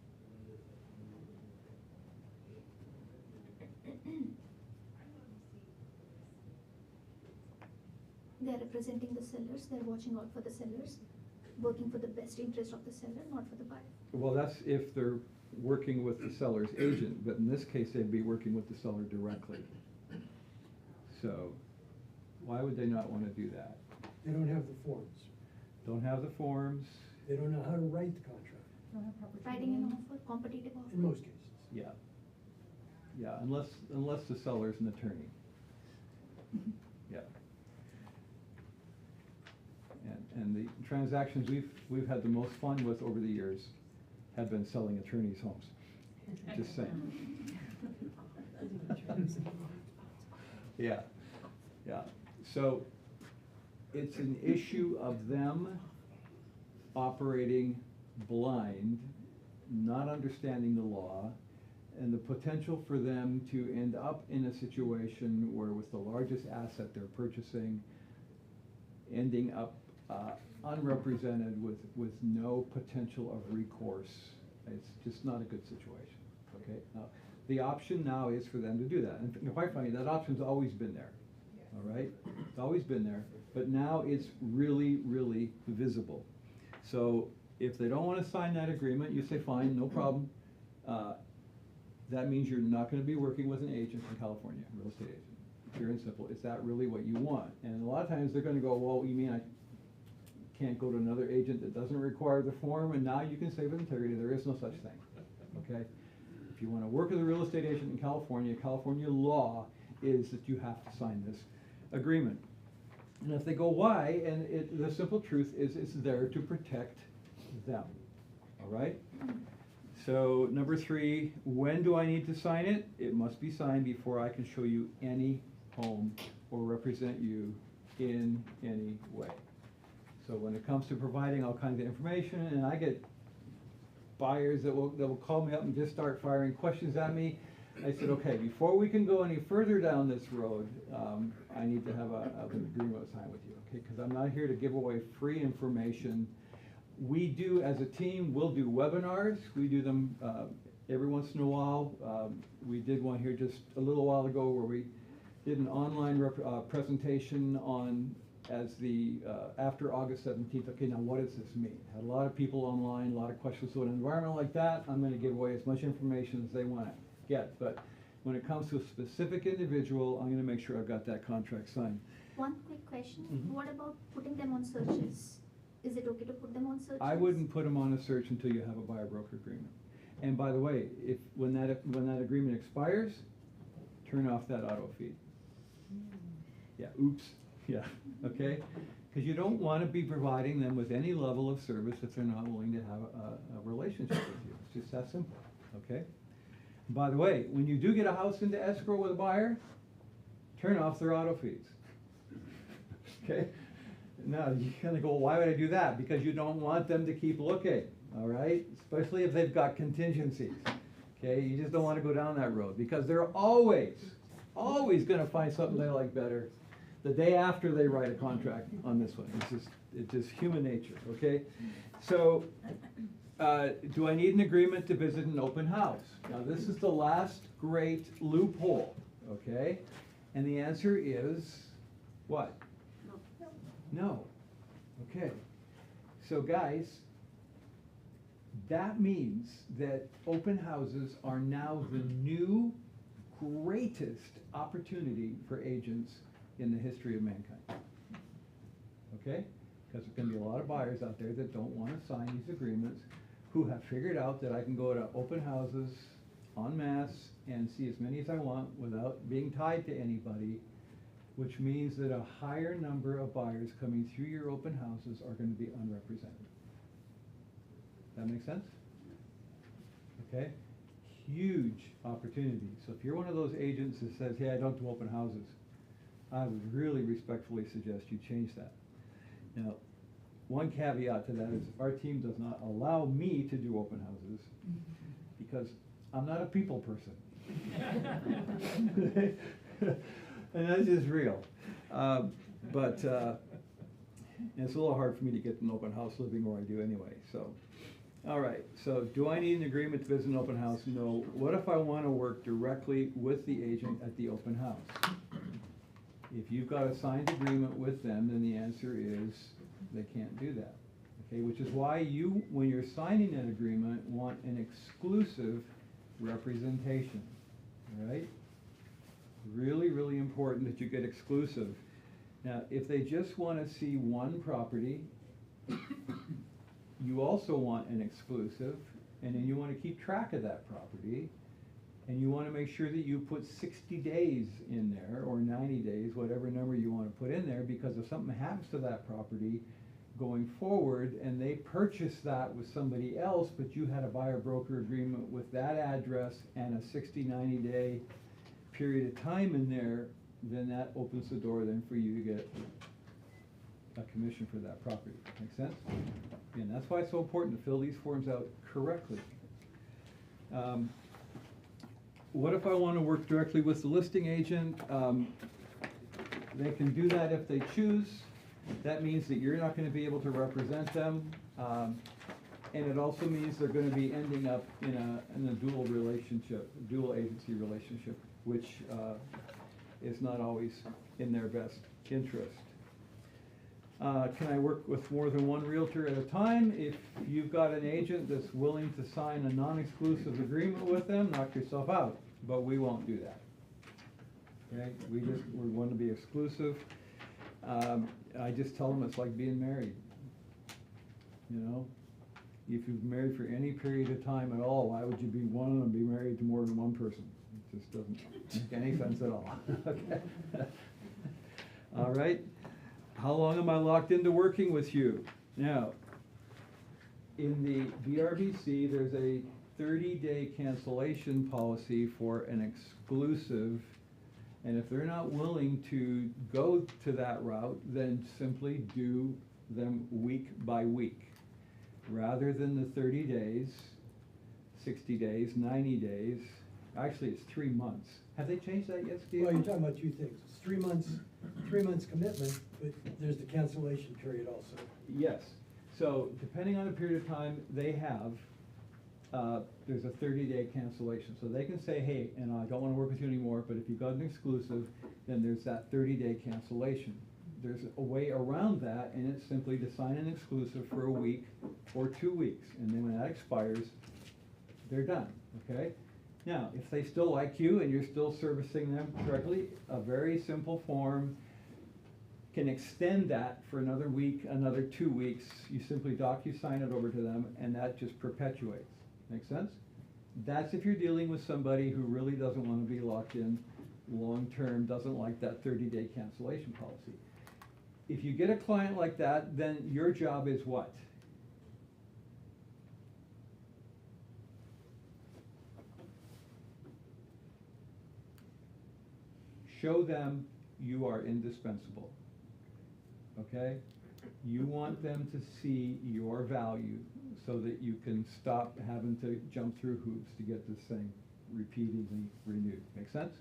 they're representing the sellers, they're watching out for the sellers, working for the best interest of the seller, not for the buyer. Well, that's if they're working with the seller's agent, but in this case, they'd be working with the seller directly. So, why would they not want to do that? They don't have the forms. Don't have the forms, They don't know how to write the contract, Writing an offer, competitive offer. in most cases. yeah. Yeah, unless the seller's an attorney. Yeah. And the transactions we've had the most fun with over the years have been selling attorneys' homes. Just saying. Yeah, yeah. So it's an issue of them operating blind, not understanding the law, and the potential for them to end up in a situation where with the largest asset they're purchasing, ending up unrepresented with no potential of recourse. It's just not a good situation, okay? Now, the option now is for them to do that, and quite frankly, that option's always been there, all right? It's always been there, but now it's really, really visible. So if they don't want to sign that agreement, you say, fine, no problem. That means you're not going to be working with an agent in California, a real estate agent. Pure and simple. Is that really what you want? And a lot of times they're going to go, well, you mean I can't go to another agent that doesn't require the form? And now you can say with integrity, there is no such thing, okay? If you want to work as a real estate agent in California, California law is that you have to sign this agreement. And if they go, why? And the simple truth is it's there to protect them, all right? So number 3, when do I need to sign it? It must be signed before I can show you any home or represent you in any way. So when it comes to providing all kinds of information, and I get buyers that will call me up and just start firing questions at me, I said, okay, before we can go any further down this road, I need to have an agreement signed with you, okay? Because I'm not here to give away free information. We do, as a team, we'll do webinars. We do them every once in a while. We did one here just a little while ago where we did an online presentation on after August 17th. Okay, now what does this mean? Had a lot of people online, a lot of questions. So in an environment like that, I'm going to give away as much information as they want to get. But when it comes to a specific individual, I'm going to make sure I've got that contract signed. One quick question, Mhm. what about putting them on searches? Is it okay to put them on searches? I wouldn't put them on a search until you have a buyer-broker agreement. And by the way, when that agreement expires, turn off that auto feed. Yeah, oops, yeah, okay? Because you don't want to be providing them with any level of service if they're not willing to have a relationship with you. It's just that simple, okay? By the way, when you do get a house into escrow with a buyer, turn off their auto feeds, okay? Now, you kind of go, why would I do that? Because you don't want them to keep looking, all right? Especially if they've got contingencies, okay? You just don't want to go down that road because they're always going to find something they like better the day after they write a contract on this one. It's just human nature, okay? So, do I need an agreement to visit an open house? Now, this is the last great loophole, okay? And the answer is what? No. Okay. So guys, that means that open houses are now the new greatest opportunity for agents in the history of mankind. Okay? Because there's going to be a lot of buyers out there that don't want to sign these agreements, who have figured out that I can go to open houses en masse and see as many as I want without being tied to anybody, which means that a higher number of buyers coming through your open houses are going to be unrepresented. That make sense? Okay? Huge opportunity. So if you're one of those agents that says, hey, I don't do open houses, I would really respectfully suggest you change that. Now, one caveat to that is our team does not allow me to do open houses because I'm not a people person. And that's just real. But it's a little hard for me to get an open house living where I do anyway. So, all right. So do I need an agreement to visit an open house? No. What if I want to work directly with the agent at the open house? If you've got a signed agreement with them, then the answer is they can't do that. Okay, which is why you, when you're signing an agreement, want an exclusive representation, all right? Really, really important that you get exclusive. Now, if they just want to see one property, you also want an exclusive, and then you want to keep track of that property, and you want to make sure that you put 60 days in there, or 90 days, whatever number you want to put in there, because if something happens to that property going forward, and they purchase that with somebody else, but you had a buyer-broker agreement with that address and a 60, 90-day period of time in there, then that opens the door then for you to get a commission for that property. Make sense? And that's why it's so important to fill these forms out correctly. What if I want to work directly with the listing agent? They can do that if they choose. That means that you're not going to be able to represent them. And it also means they're going to be ending up in a dual relationship, dual agency relationship, which is not always in their best interest. Can I work with more than one realtor at a time? If you've got an agent that's willing to sign a non-exclusive agreement with them, knock yourself out, but we won't do that. Okay, we want to be exclusive. I just tell them it's like being married. You know, if you've been married for any period of time at all, why would you be wanting to be married to more than one person? It just doesn't make any sense at all. Okay. All right. How long am I locked into working with you? Now, in the BRBC, there's a 30-day cancellation policy for an exclusive, and if they're not willing to go to that route, then simply do them week by week. Rather than the 30 days, 60 days, 90 days, actually it's 3 months. Have they changed that yet, Steve? Well, you're talking about two things. It's 3 months commitment, but there's the cancellation period also. Yes. So depending on the period of time they have, there's a 30-day cancellation. So they can say, hey, and I don't want to work with you anymore, but if you've got an exclusive, then there's that 30-day cancellation. There's a way around that, and it's simply to sign an exclusive for a week or 2 weeks. And then when that expires, they're done, okay? Now, if they still like you and you're still servicing them correctly, a very simple form can extend that for another week, another 2 weeks. You simply DocuSign it over to them, and that just perpetuates. Make sense? That's if you're dealing with somebody who really doesn't want to be locked in long-term, doesn't like that 30-day cancellation policy. If you get a client like that, then your job is what? Show them you are indispensable, okay? You want them to see your value so that you can stop having to jump through hoops to get this thing repeatedly renewed. Make sense?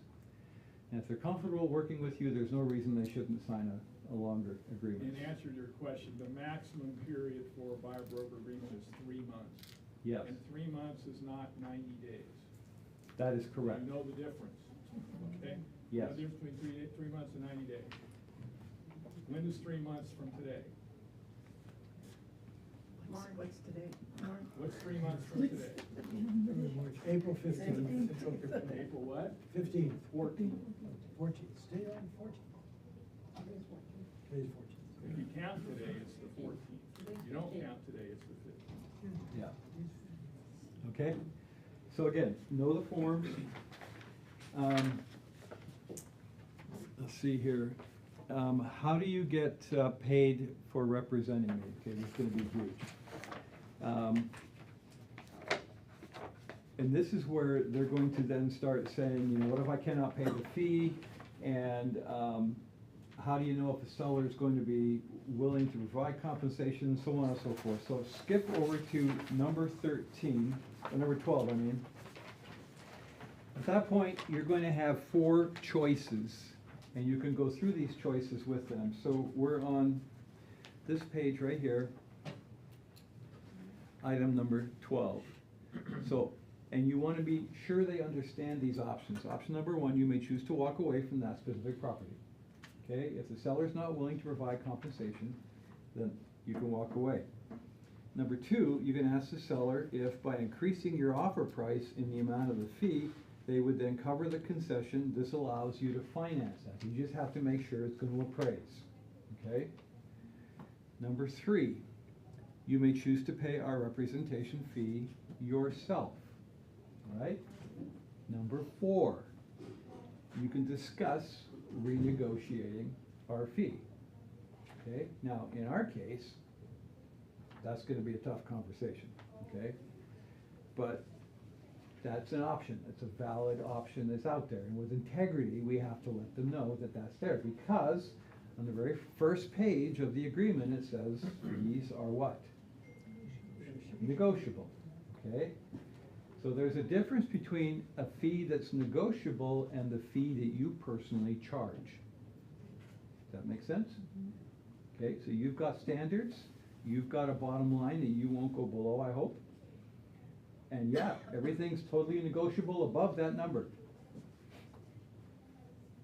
And if they're comfortable working with you, there's no reason they shouldn't sign a longer agreement. In answer to your question, the maximum period for a buyer-broker agreement is 3 months. Yes. And 3 months is not 90 days. That is correct. You know the difference, okay? Yes. The difference between 3 months and 90 days. When is 3 months from today? What's today? What's 3 months from today? April 15th. April what? 15th. 14th. 14th. Stay on 14th. Today's 14th. If you count today, it's the 14th. If you don't count today, it's the 15th. Yeah. Okay? So again, know the forms. Let's see here. How do you get paid for representing me? Okay, this is going to be huge. And this is where they're going to then start saying, you know, what if I cannot pay the fee? And how do you know if the seller is going to be willing to provide compensation, so on and so forth. So skip over to number 13, or number 12, I mean. At that point, you're going to have 4 choices, and you can go through these choices with them. So we're on this page right here, item number 12. So, and you want to be sure they understand these options. Option number 1, you may choose to walk away from that specific property. Okay, if the seller's not willing to provide compensation, then you can walk away. Number two, you can ask the seller if by increasing your offer price in the amount of the fee, they would then cover the concession. This allows you to finance that. You just have to make sure it's going to appraise, okay? Number three, you may choose to pay our representation fee yourself, all right? Number four, you can discuss renegotiating our fee, okay? Now, in our case, that's gonna be a tough conversation, okay? But that's an option, it's a valid option that's out there, and with integrity, we have to let them know that that's there, because on the very first page of the agreement, it says, fees are what? Negotiable, okay? So there's a difference between a fee that's negotiable and the fee that you personally charge. Does that make sense? Okay, so you've got standards, you've got a bottom line that you won't go below, I hope. And yeah, everything's totally negotiable above that number.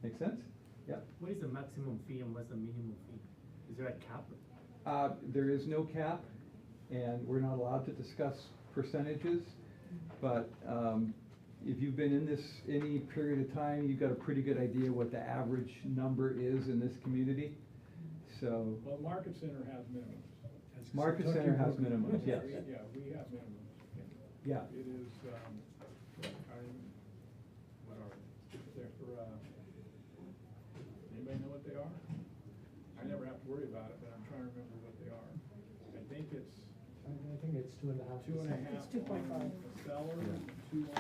Make sense? Yeah. What is the maximum fee and what's the minimum fee? Is there a cap? There is no cap, and we're not allowed to discuss percentages, but if you've been in this any period of time, you've got a pretty good idea what the average number is in this community. So. Well, Market Center has minimums. Market Center has minimums, yes. Yeah, we have minimums. Yeah. It is, what are they for, anybody know what they are? I never have to worry about it, but I'm trying to remember what they are. I think it's. I think it's 2.5%. 2.5 It's 2.5. on the seller, 2 on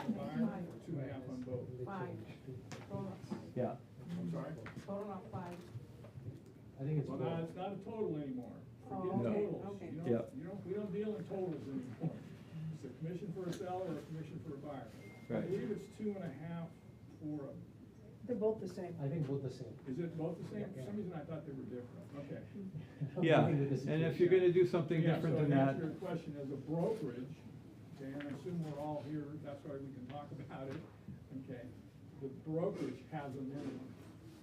the buyer, or 2.5 on both. 5. Yeah. I'm sorry? Total of 5. I think it's Well, more. no, it's not a total anymore. Forget Oh, okay, totals. okay. Yep. We don't deal in totals anymore. It's a commission for a seller or a commission for a buyer. I Right. believe it's 2.5 for a, They're both the same. I think both the same. is it both the same? For Yeah. some reason I thought they were different. Okay. Yeah, and if you're gonna do something different than Yeah, that. so to answer your question, as a brokerage, okay, and I assume we're all here, that's why we can talk about it, okay? The brokerage has a minimum.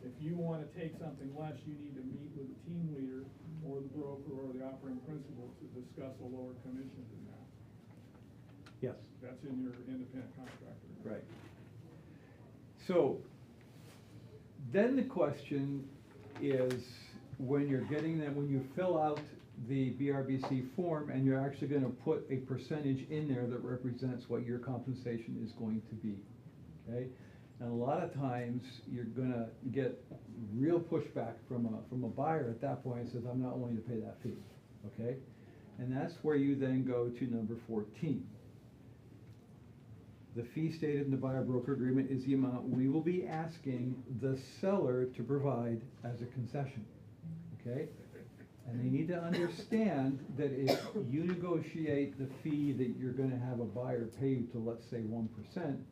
If you wanna take something less, you need to meet with the team leader or the broker or the operating principal to discuss a lower commission than that. Yes. That's in your independent contractor. Right. So, then the question is, when you're getting them, when you fill out the BRBC form and you're actually gonna put a percentage in there that represents what your compensation is going to be, okay? And a lot of times, you're gonna get real pushback from a buyer at that point, says, I'm not willing to pay that fee, okay? And that's where you then go to number 14. The fee stated in the buyer-broker agreement is the amount we will be asking the seller to provide as a concession, okay? And they need to understand that if you negotiate the fee that you're gonna have a buyer pay you to, let's say, 1%,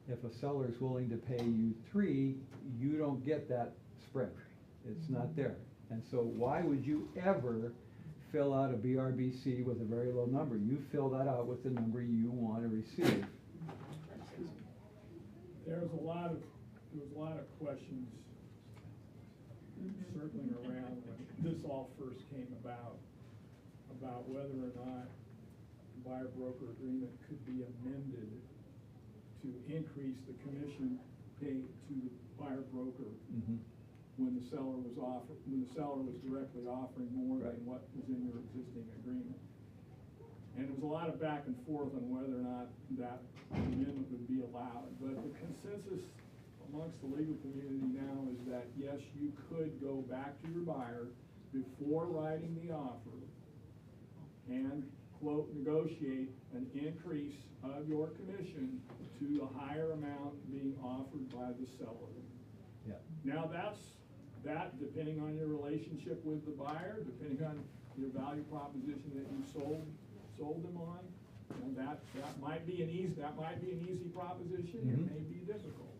if a seller is willing to pay you 3, you don't get that spread. It's not there. And so why would you ever fill out a BRBC with a very low number? You fill that out with the number you want to receive. There was a lot of questions circling around when this all first came about whether or not the buyer-broker agreement could be amended to increase the commission paid to the buyer-broker when the seller was directly offering more than what was in your existing agreement. And there was a lot of back and forth on whether or not that amendment would be allowed. But the consensus amongst the legal community now is that, yes, you could go back to your buyer before writing the offer and, quote, negotiate an increase of your commission to the higher amount being offered by the seller. Yeah. Now that depending on your relationship with the buyer, depending on your value proposition that you sold them on, and that might be an easy proposition. It may be difficult.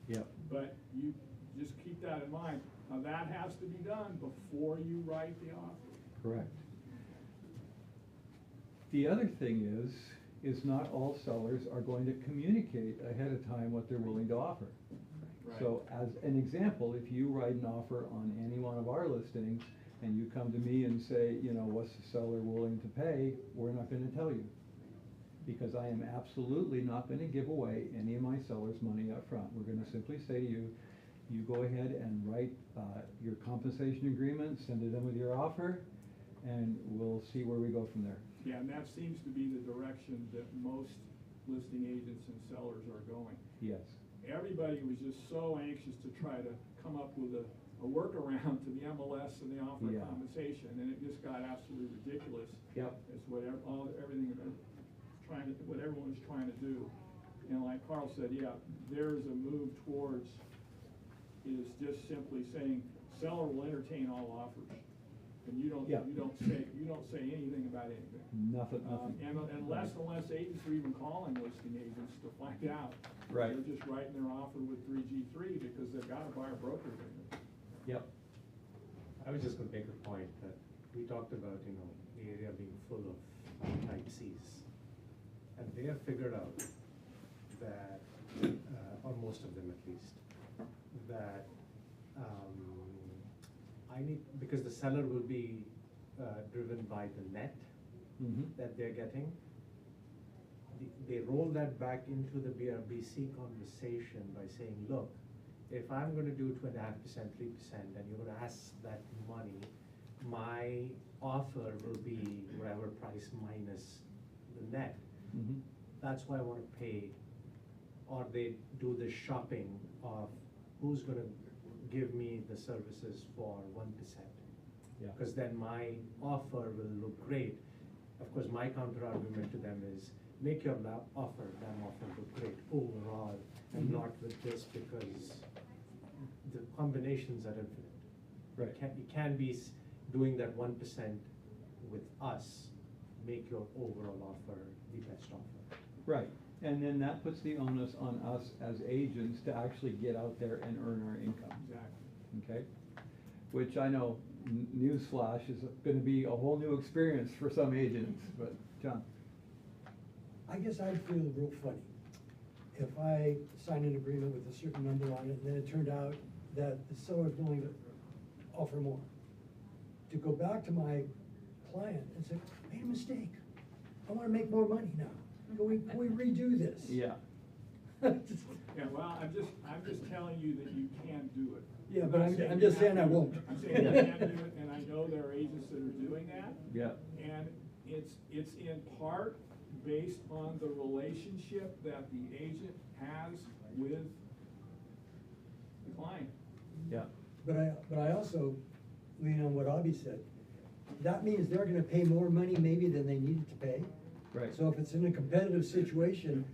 Yep. But you just keep that in mind. Now that has to be done before you write the offer. Correct. The other thing is not all sellers are going to communicate ahead of time what they're willing to offer. So as an example, if you write an offer on any one of our listings and you come to me and say, you know, what's the seller willing to pay, we're not gonna tell you. Because I am absolutely not gonna give away any of my seller's money up front. We're gonna simply say to you, you go ahead and write your compensation agreement, send it in with your offer, and we'll see where we go from there. Yeah, and that seems to be the direction that most listing agents and sellers are going. Yes. Everybody was just so anxious to try to come up with a workaround to the MLS and the offer Yeah. compensation, and it just got absolutely ridiculous. Yep. It's what everything what everyone was trying to do. And like Carl said, yeah, there's a move towards is just simply saying seller will entertain all offers, and you don't say anything about anything. Nothing. And less agents are even calling listing agents to find out. Right. They're just writing their offer with 3G3 because they've got a buyer broker agreement. Yep. I was just gonna make a point that we talked about, you know, the area being full of type Cs. And they have figured out that, or most of them at least, that because the seller will be driven by the net that they're getting, they roll that back into the BRBC conversation by saying, look, if I'm gonna do 2.5%, 3%, and you're gonna ask that money, my offer will be whatever price minus the net. That's why I wanna pay, or they do the shopping of who's gonna give me the services for 1%. Yeah. Because then my offer will look great. Of course, my counter argument to them is, make your offer look great overall, and not with this, because the combinations are infinite. Right. You can be doing that 1% with us, make your overall offer the best offer. Right, and then that puts the onus on us as agents to actually get out there and earn our income. Exactly. Okay? Which I know, newsflash, is gonna be a whole new experience for some agents, but John? I guess I'd feel real funny if I signed an agreement with a certain number on it, and then it turned out that the seller's willing to offer more. To go back to my client and say, made a mistake, I wanna make more money now, can we redo this? Yeah. Yeah, well, I'm just telling you that you can do it. Yeah, but I'm saying just you saying I have to. won't. I'm saying you can do it, and I know there are agents that are doing that. Yeah. And it's in part based on the relationship that the agent has with the client. Yeah. But I also lean on what Abby said. That means they're gonna pay more money maybe than they needed to pay. Right. So if it's in a competitive situation,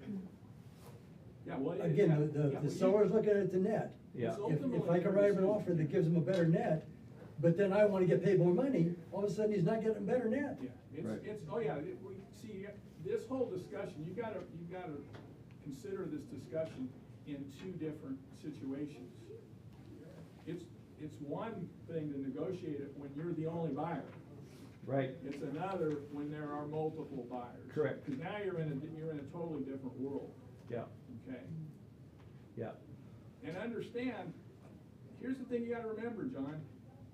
Yeah, well, again, the seller's looking at the net. Yeah. If I can write him an offer that gives him a better net, but then I wanna get paid more money, all of a sudden he's not getting a better net. Yeah, Right. see, this whole discussion, you gotta consider this discussion in two different situations. It's one thing to negotiate it when you're the only buyer. Right. It's another when there are multiple buyers. Correct. Because now you're in a totally different world, Yeah. okay? Yeah. And understand, here's the thing you gotta remember, John.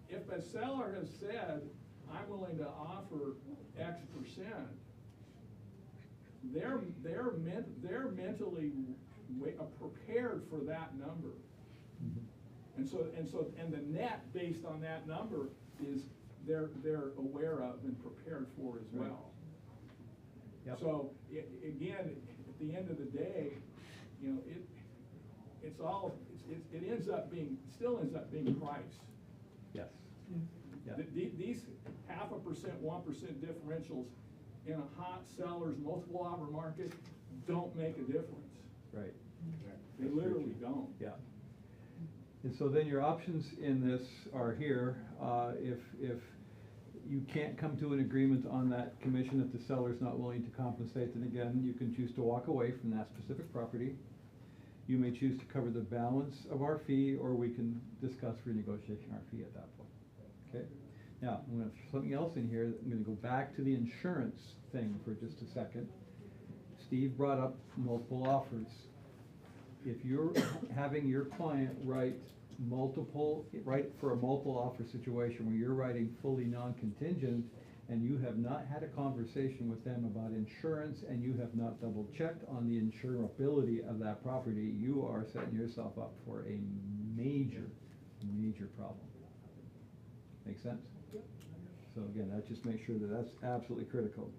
If a seller has said, I'm willing to offer X percent, they're mentally prepared for that number. And the net based on that number is they're aware of and prepared for as well. Yep. So again, at the end of the day, you know, it still ends up being price. Yes. Yeah. These 0.5%, 1% differentials in a hot seller's multiple offer market don't make a difference. Right. They literally don't. Yeah. And so then your options in this are here. If you can't come to an agreement on that commission, if the seller's not willing to compensate, then again, you can choose to walk away from that specific property. You may choose to cover the balance of our fee, or we can discuss renegotiating our fee at that point. Okay? Now, I'm gonna throw something else in here. I'm gonna go back to the insurance thing for just a second. Steve brought up multiple offers. if you're having your client write for a multiple offer situation where you're writing fully non-contingent, and you have not had a conversation with them about insurance, and you have not double checked on the insurability of that property, you are setting yourself up for a major, major problem. Make sense? So again, that just makes sure that that's absolutely critical.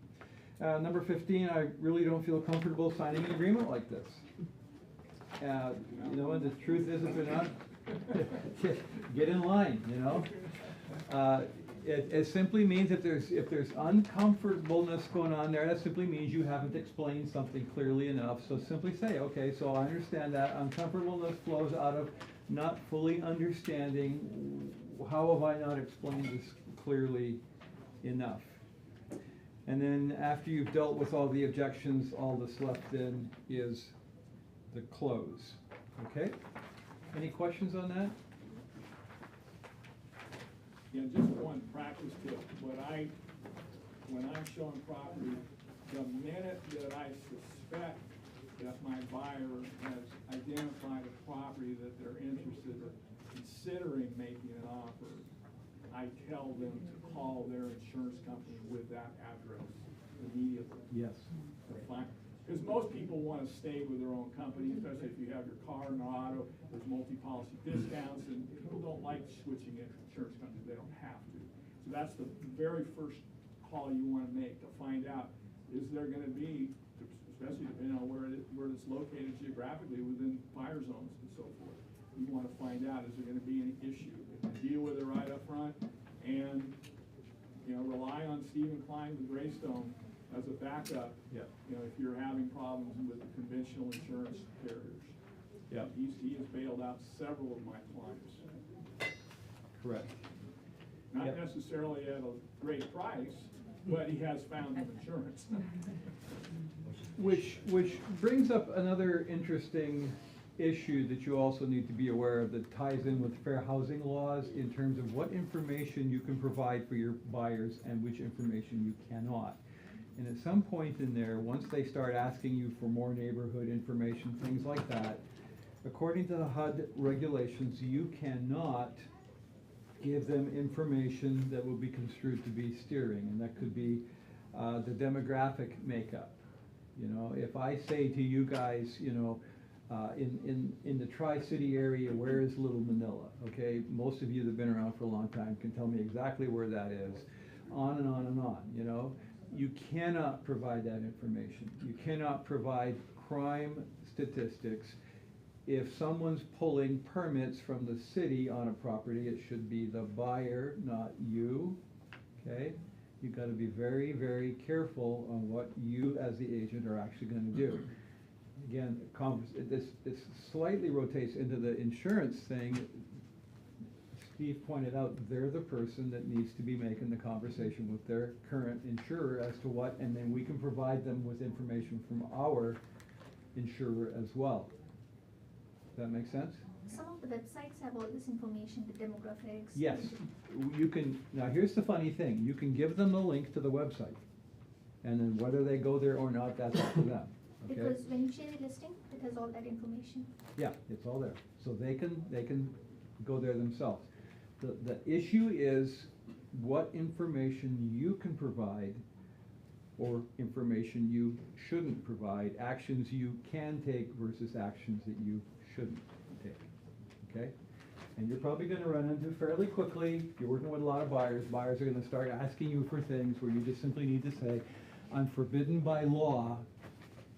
Number 15, I really don't feel comfortable signing an agreement like this. You know, and the truth is, if they're not, get in line, you know? It simply means if there's uncomfortableness going on there, that simply means you haven't explained something clearly enough. So simply say, okay, so I understand that uncomfortableness flows out of not fully understanding. How have I not explained this clearly enough? And then after you've dealt with all the objections, all that's left then is the close. Okay? Any questions on that? Yeah, just one practice tip. When I'm showing property, the minute that I suspect that my buyer has identified a property that they're interested in considering making an offer, I tell them to call their insurance company with that address immediately. Yes. Because most people want to stay with their own company, especially if you have your car and auto, there's multi-policy discounts, and people don't like switching insurance companies, they don't have to. So that's the very first call you want to make to find out, is there going to be, especially depending on where it's located geographically within fire zones and so forth. You want to find out, is there going to be any issue? Deal with it right up front, and rely on Stephen Klein with Greystone as a backup. Yeah. If you're having problems with the conventional insurance carriers. Yeah. He has bailed out several of my clients. Correct. Not necessarily at a great price, but he has found them insurance. Which brings up another interesting issue that you also need to be aware of, that ties in with fair housing laws in terms of what information you can provide for your buyers and which information you cannot. And at some point in there, once they start asking you for more neighborhood information, things like that, according to the HUD regulations, you cannot give them information that will be construed to be steering, and that could be the demographic makeup. If I say to you guys, in the Tri-City area, where is Little Manila? Okay, most of you that have been around for a long time can tell me exactly where that is. On and on and on, You cannot provide that information. You cannot provide crime statistics. If someone's pulling permits from the city on a property, it should be the buyer, not you, okay? You've got to be very, very careful on what you as the agent are actually going to do. Again, this slightly rotates into the insurance thing. Steve pointed out, they're the person that needs to be making the conversation with their current insurer as to what, and then we can provide them with information from our insurer as well. Does that make sense? Some of the websites have all this information, the demographics. Yes, you can. Now here's the funny thing, you can give them the link to the website, and then whether they go there or not, that's up to them. Okay? Because when you share the listing, it has all that information. Yeah, it's all there, so they can go there themselves. The issue is what information you can provide or information you shouldn't provide, actions you can take versus actions that you shouldn't take, okay? And you're probably gonna run into fairly quickly, if you're working with a lot of buyers are gonna start asking you for things where you just simply need to say, I'm forbidden by law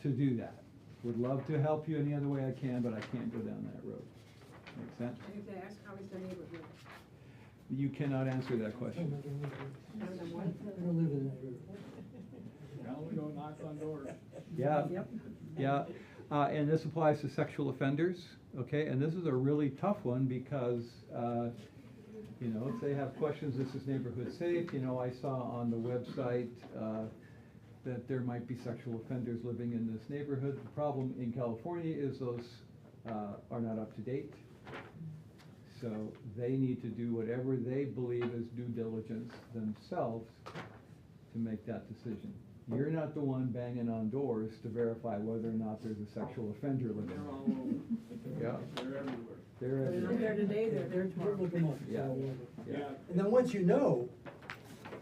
to do that. Would love to help you any other way I can, but I can't go down that road. Make sense? And if they ask, how is their neighborhood? You cannot answer that question. I don't live in that area. Now we go knock on doors. Yeah, yeah, and this applies to sexual offenders, okay? And this is a really tough one because, if they have questions, this is neighborhood safe. I saw on the website that there might be sexual offenders living in this neighborhood. The problem in California is those are not up to date. So they need to do whatever they believe is due diligence themselves to make that decision. You're not the one banging on doors to verify whether or not there's a sexual offender living They're all there. over. Yeah, They're everywhere. they're They're not everywhere. there today, they're there tomorrow. Look 'em up, it's Yeah. all over. Yeah. And then once you know,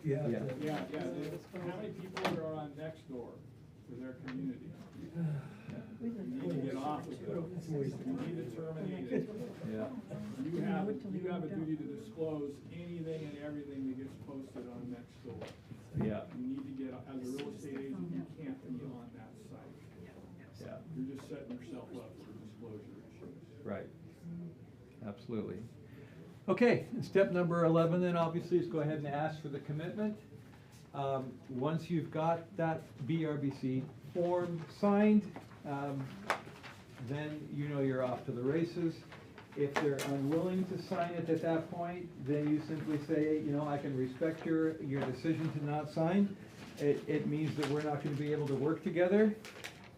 you have Yeah. to. Yeah, how many people are on Nextdoor for their community? You need to get off of it. You need to terminate it. Yeah. You have a duty to disclose anything and everything that gets posted on Nextdoor. Yeah. You need to get, as a real estate agent, you can't be on that site. Yeah. You're just setting yourself up for disclosure issues. Right. Absolutely. Okay, step number 11 then obviously is go ahead and ask for the commitment. Once you've got that BRBC form signed, then you know you're off to the races. If they're unwilling to sign it at that point, then you simply say, you know, I can respect your decision to not sign. It means that we're not gonna be able to work together,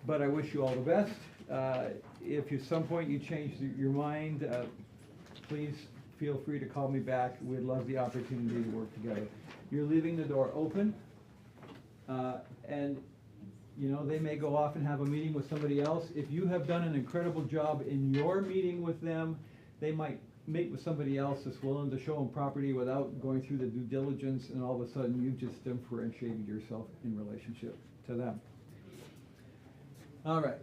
but I wish you all the best. If at some point you change your mind, please feel free to call me back. We'd love the opportunity to work together. You're leaving the door open, and you know, they may go off and have a meeting with somebody else. If you have done an incredible job in your meeting with them, they might meet with somebody else that's willing to show them property without going through the due diligence, and all of a sudden you've just differentiated yourself in relationship to them. All right.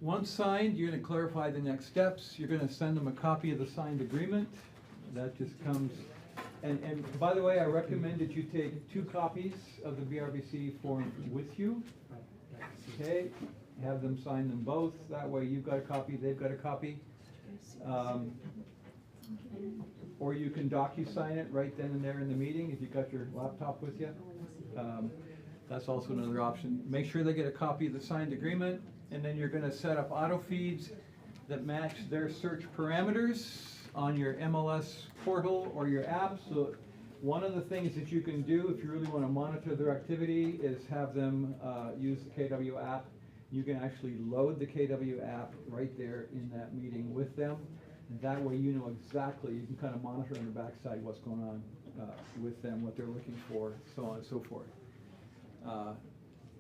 Once signed, you're gonna clarify the next steps. You're gonna send them a copy of the signed agreement. That just comes, and by the way, I recommend that you take 2 copies of the BRBC form with you. Okay, have them sign them both. That way you've got a copy, they've got a copy. Or you can DocuSign it right then and there in the meeting if you've got your laptop with you. That's also another option. Make sure they get a copy of the signed agreement, and then you're gonna set up auto feeds that match their search parameters on your MLS portal or your app. So one of the things that you can do if you really wanna monitor their activity is have them use the KW app. You can actually load the KW app right there in that meeting with them. That way you know exactly, you can kind of monitor on the backside what's going on with them, what they're looking for, so on and so forth.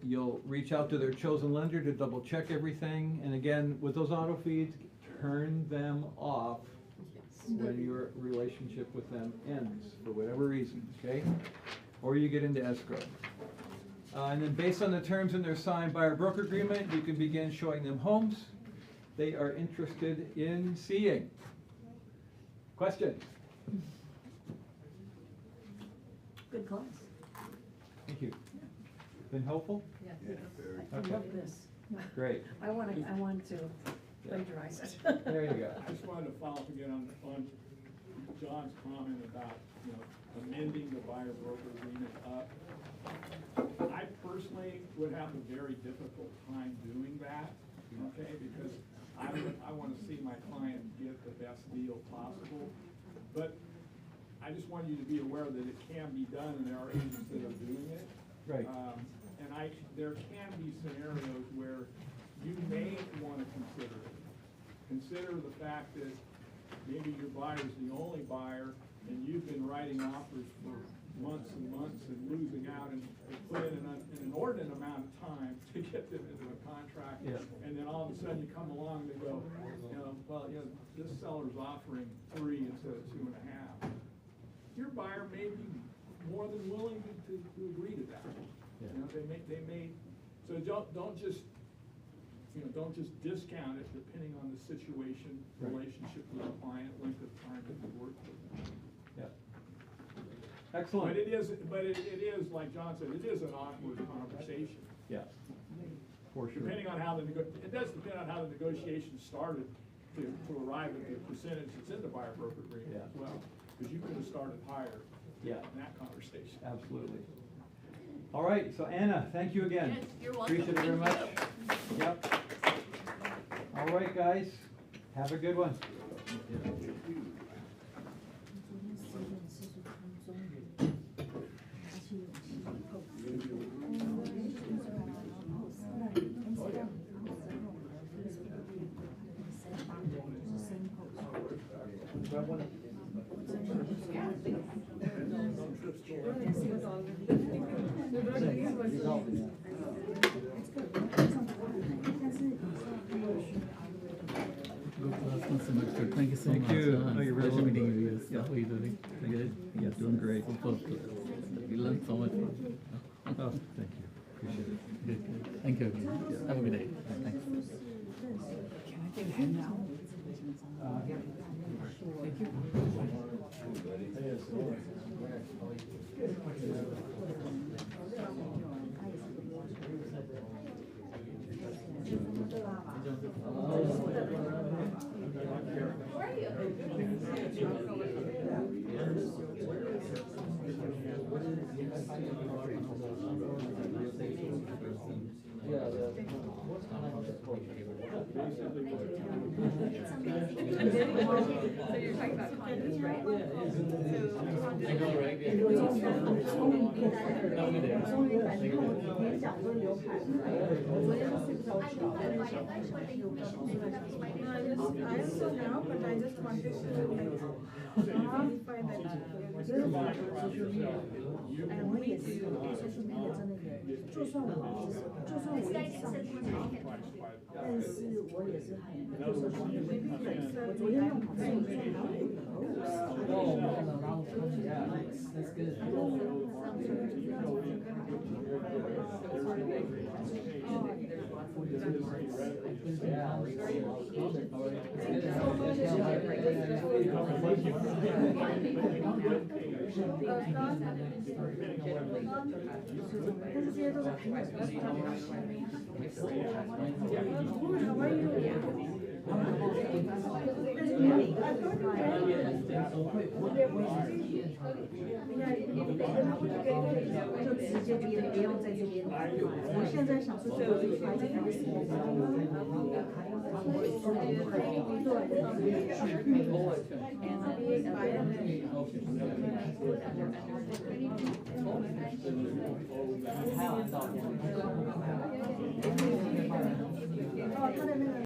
You'll reach out to their chosen lender to double check everything, and again, with those auto feeds, turn them off when your relationship with them ends, for whatever reason, okay? Or you get into escrow. And then based on the terms in their signed buyer broker agreement, you can begin showing them homes they are interested in seeing. Questions? Good class. Thank you. Been helpful? Yeah. very. I Okay. love this. Great. I want to plagiarize it. There you go. I just wanted to follow up again on John's comment about, you know, amending the buyer broker agreement up. I personally would have a very difficult time doing that, okay, because I want to see my client get the best deal possible. But I just want you to be aware that it can be done, and there are agents that are doing it. Right. And there can be scenarios where you may want to consider it. Consider the fact that maybe your buyer's the only buyer, and you've been writing offers for months and months and losing out, and put in an inordinate amount of time to get them into a contract. Yeah. And then all of a sudden you come along and they go, you know, well, you know, this seller's offering 3 instead of 2.5. Your buyer may be more than willing to agree to that. Yeah. You know, they may, so don't just, you know, don't just discount it depending on the situation, Right. relationship with the client, length of time that you work with them. Yeah. Excellent. But it is, like John said, it is an awkward conversation. Yeah, for sure. Depending on how it does depend on how the negotiations started to arrive at the percentage that's in the buyer broker agreement Yeah. as well. Because you could have started higher Yeah. in that conversation. Absolutely. All right, so Anna, thank you again. Yes, you're welcome. Appreciate it very much. Thank Yep. All right, guys, have a good one. phone with you. Oh, thank you, appreciate it. Good, good. Thank you. Have a good day. Thanks. Can I get a hand now? Thank you. So you're talking about condos, right? I know, right? Yeah. Have a good day. I also know, but I just wanted to verify that. 我也是，social media 真的也，就算我一直上去，但是我也是很做 social media。我昨天用好像That's good.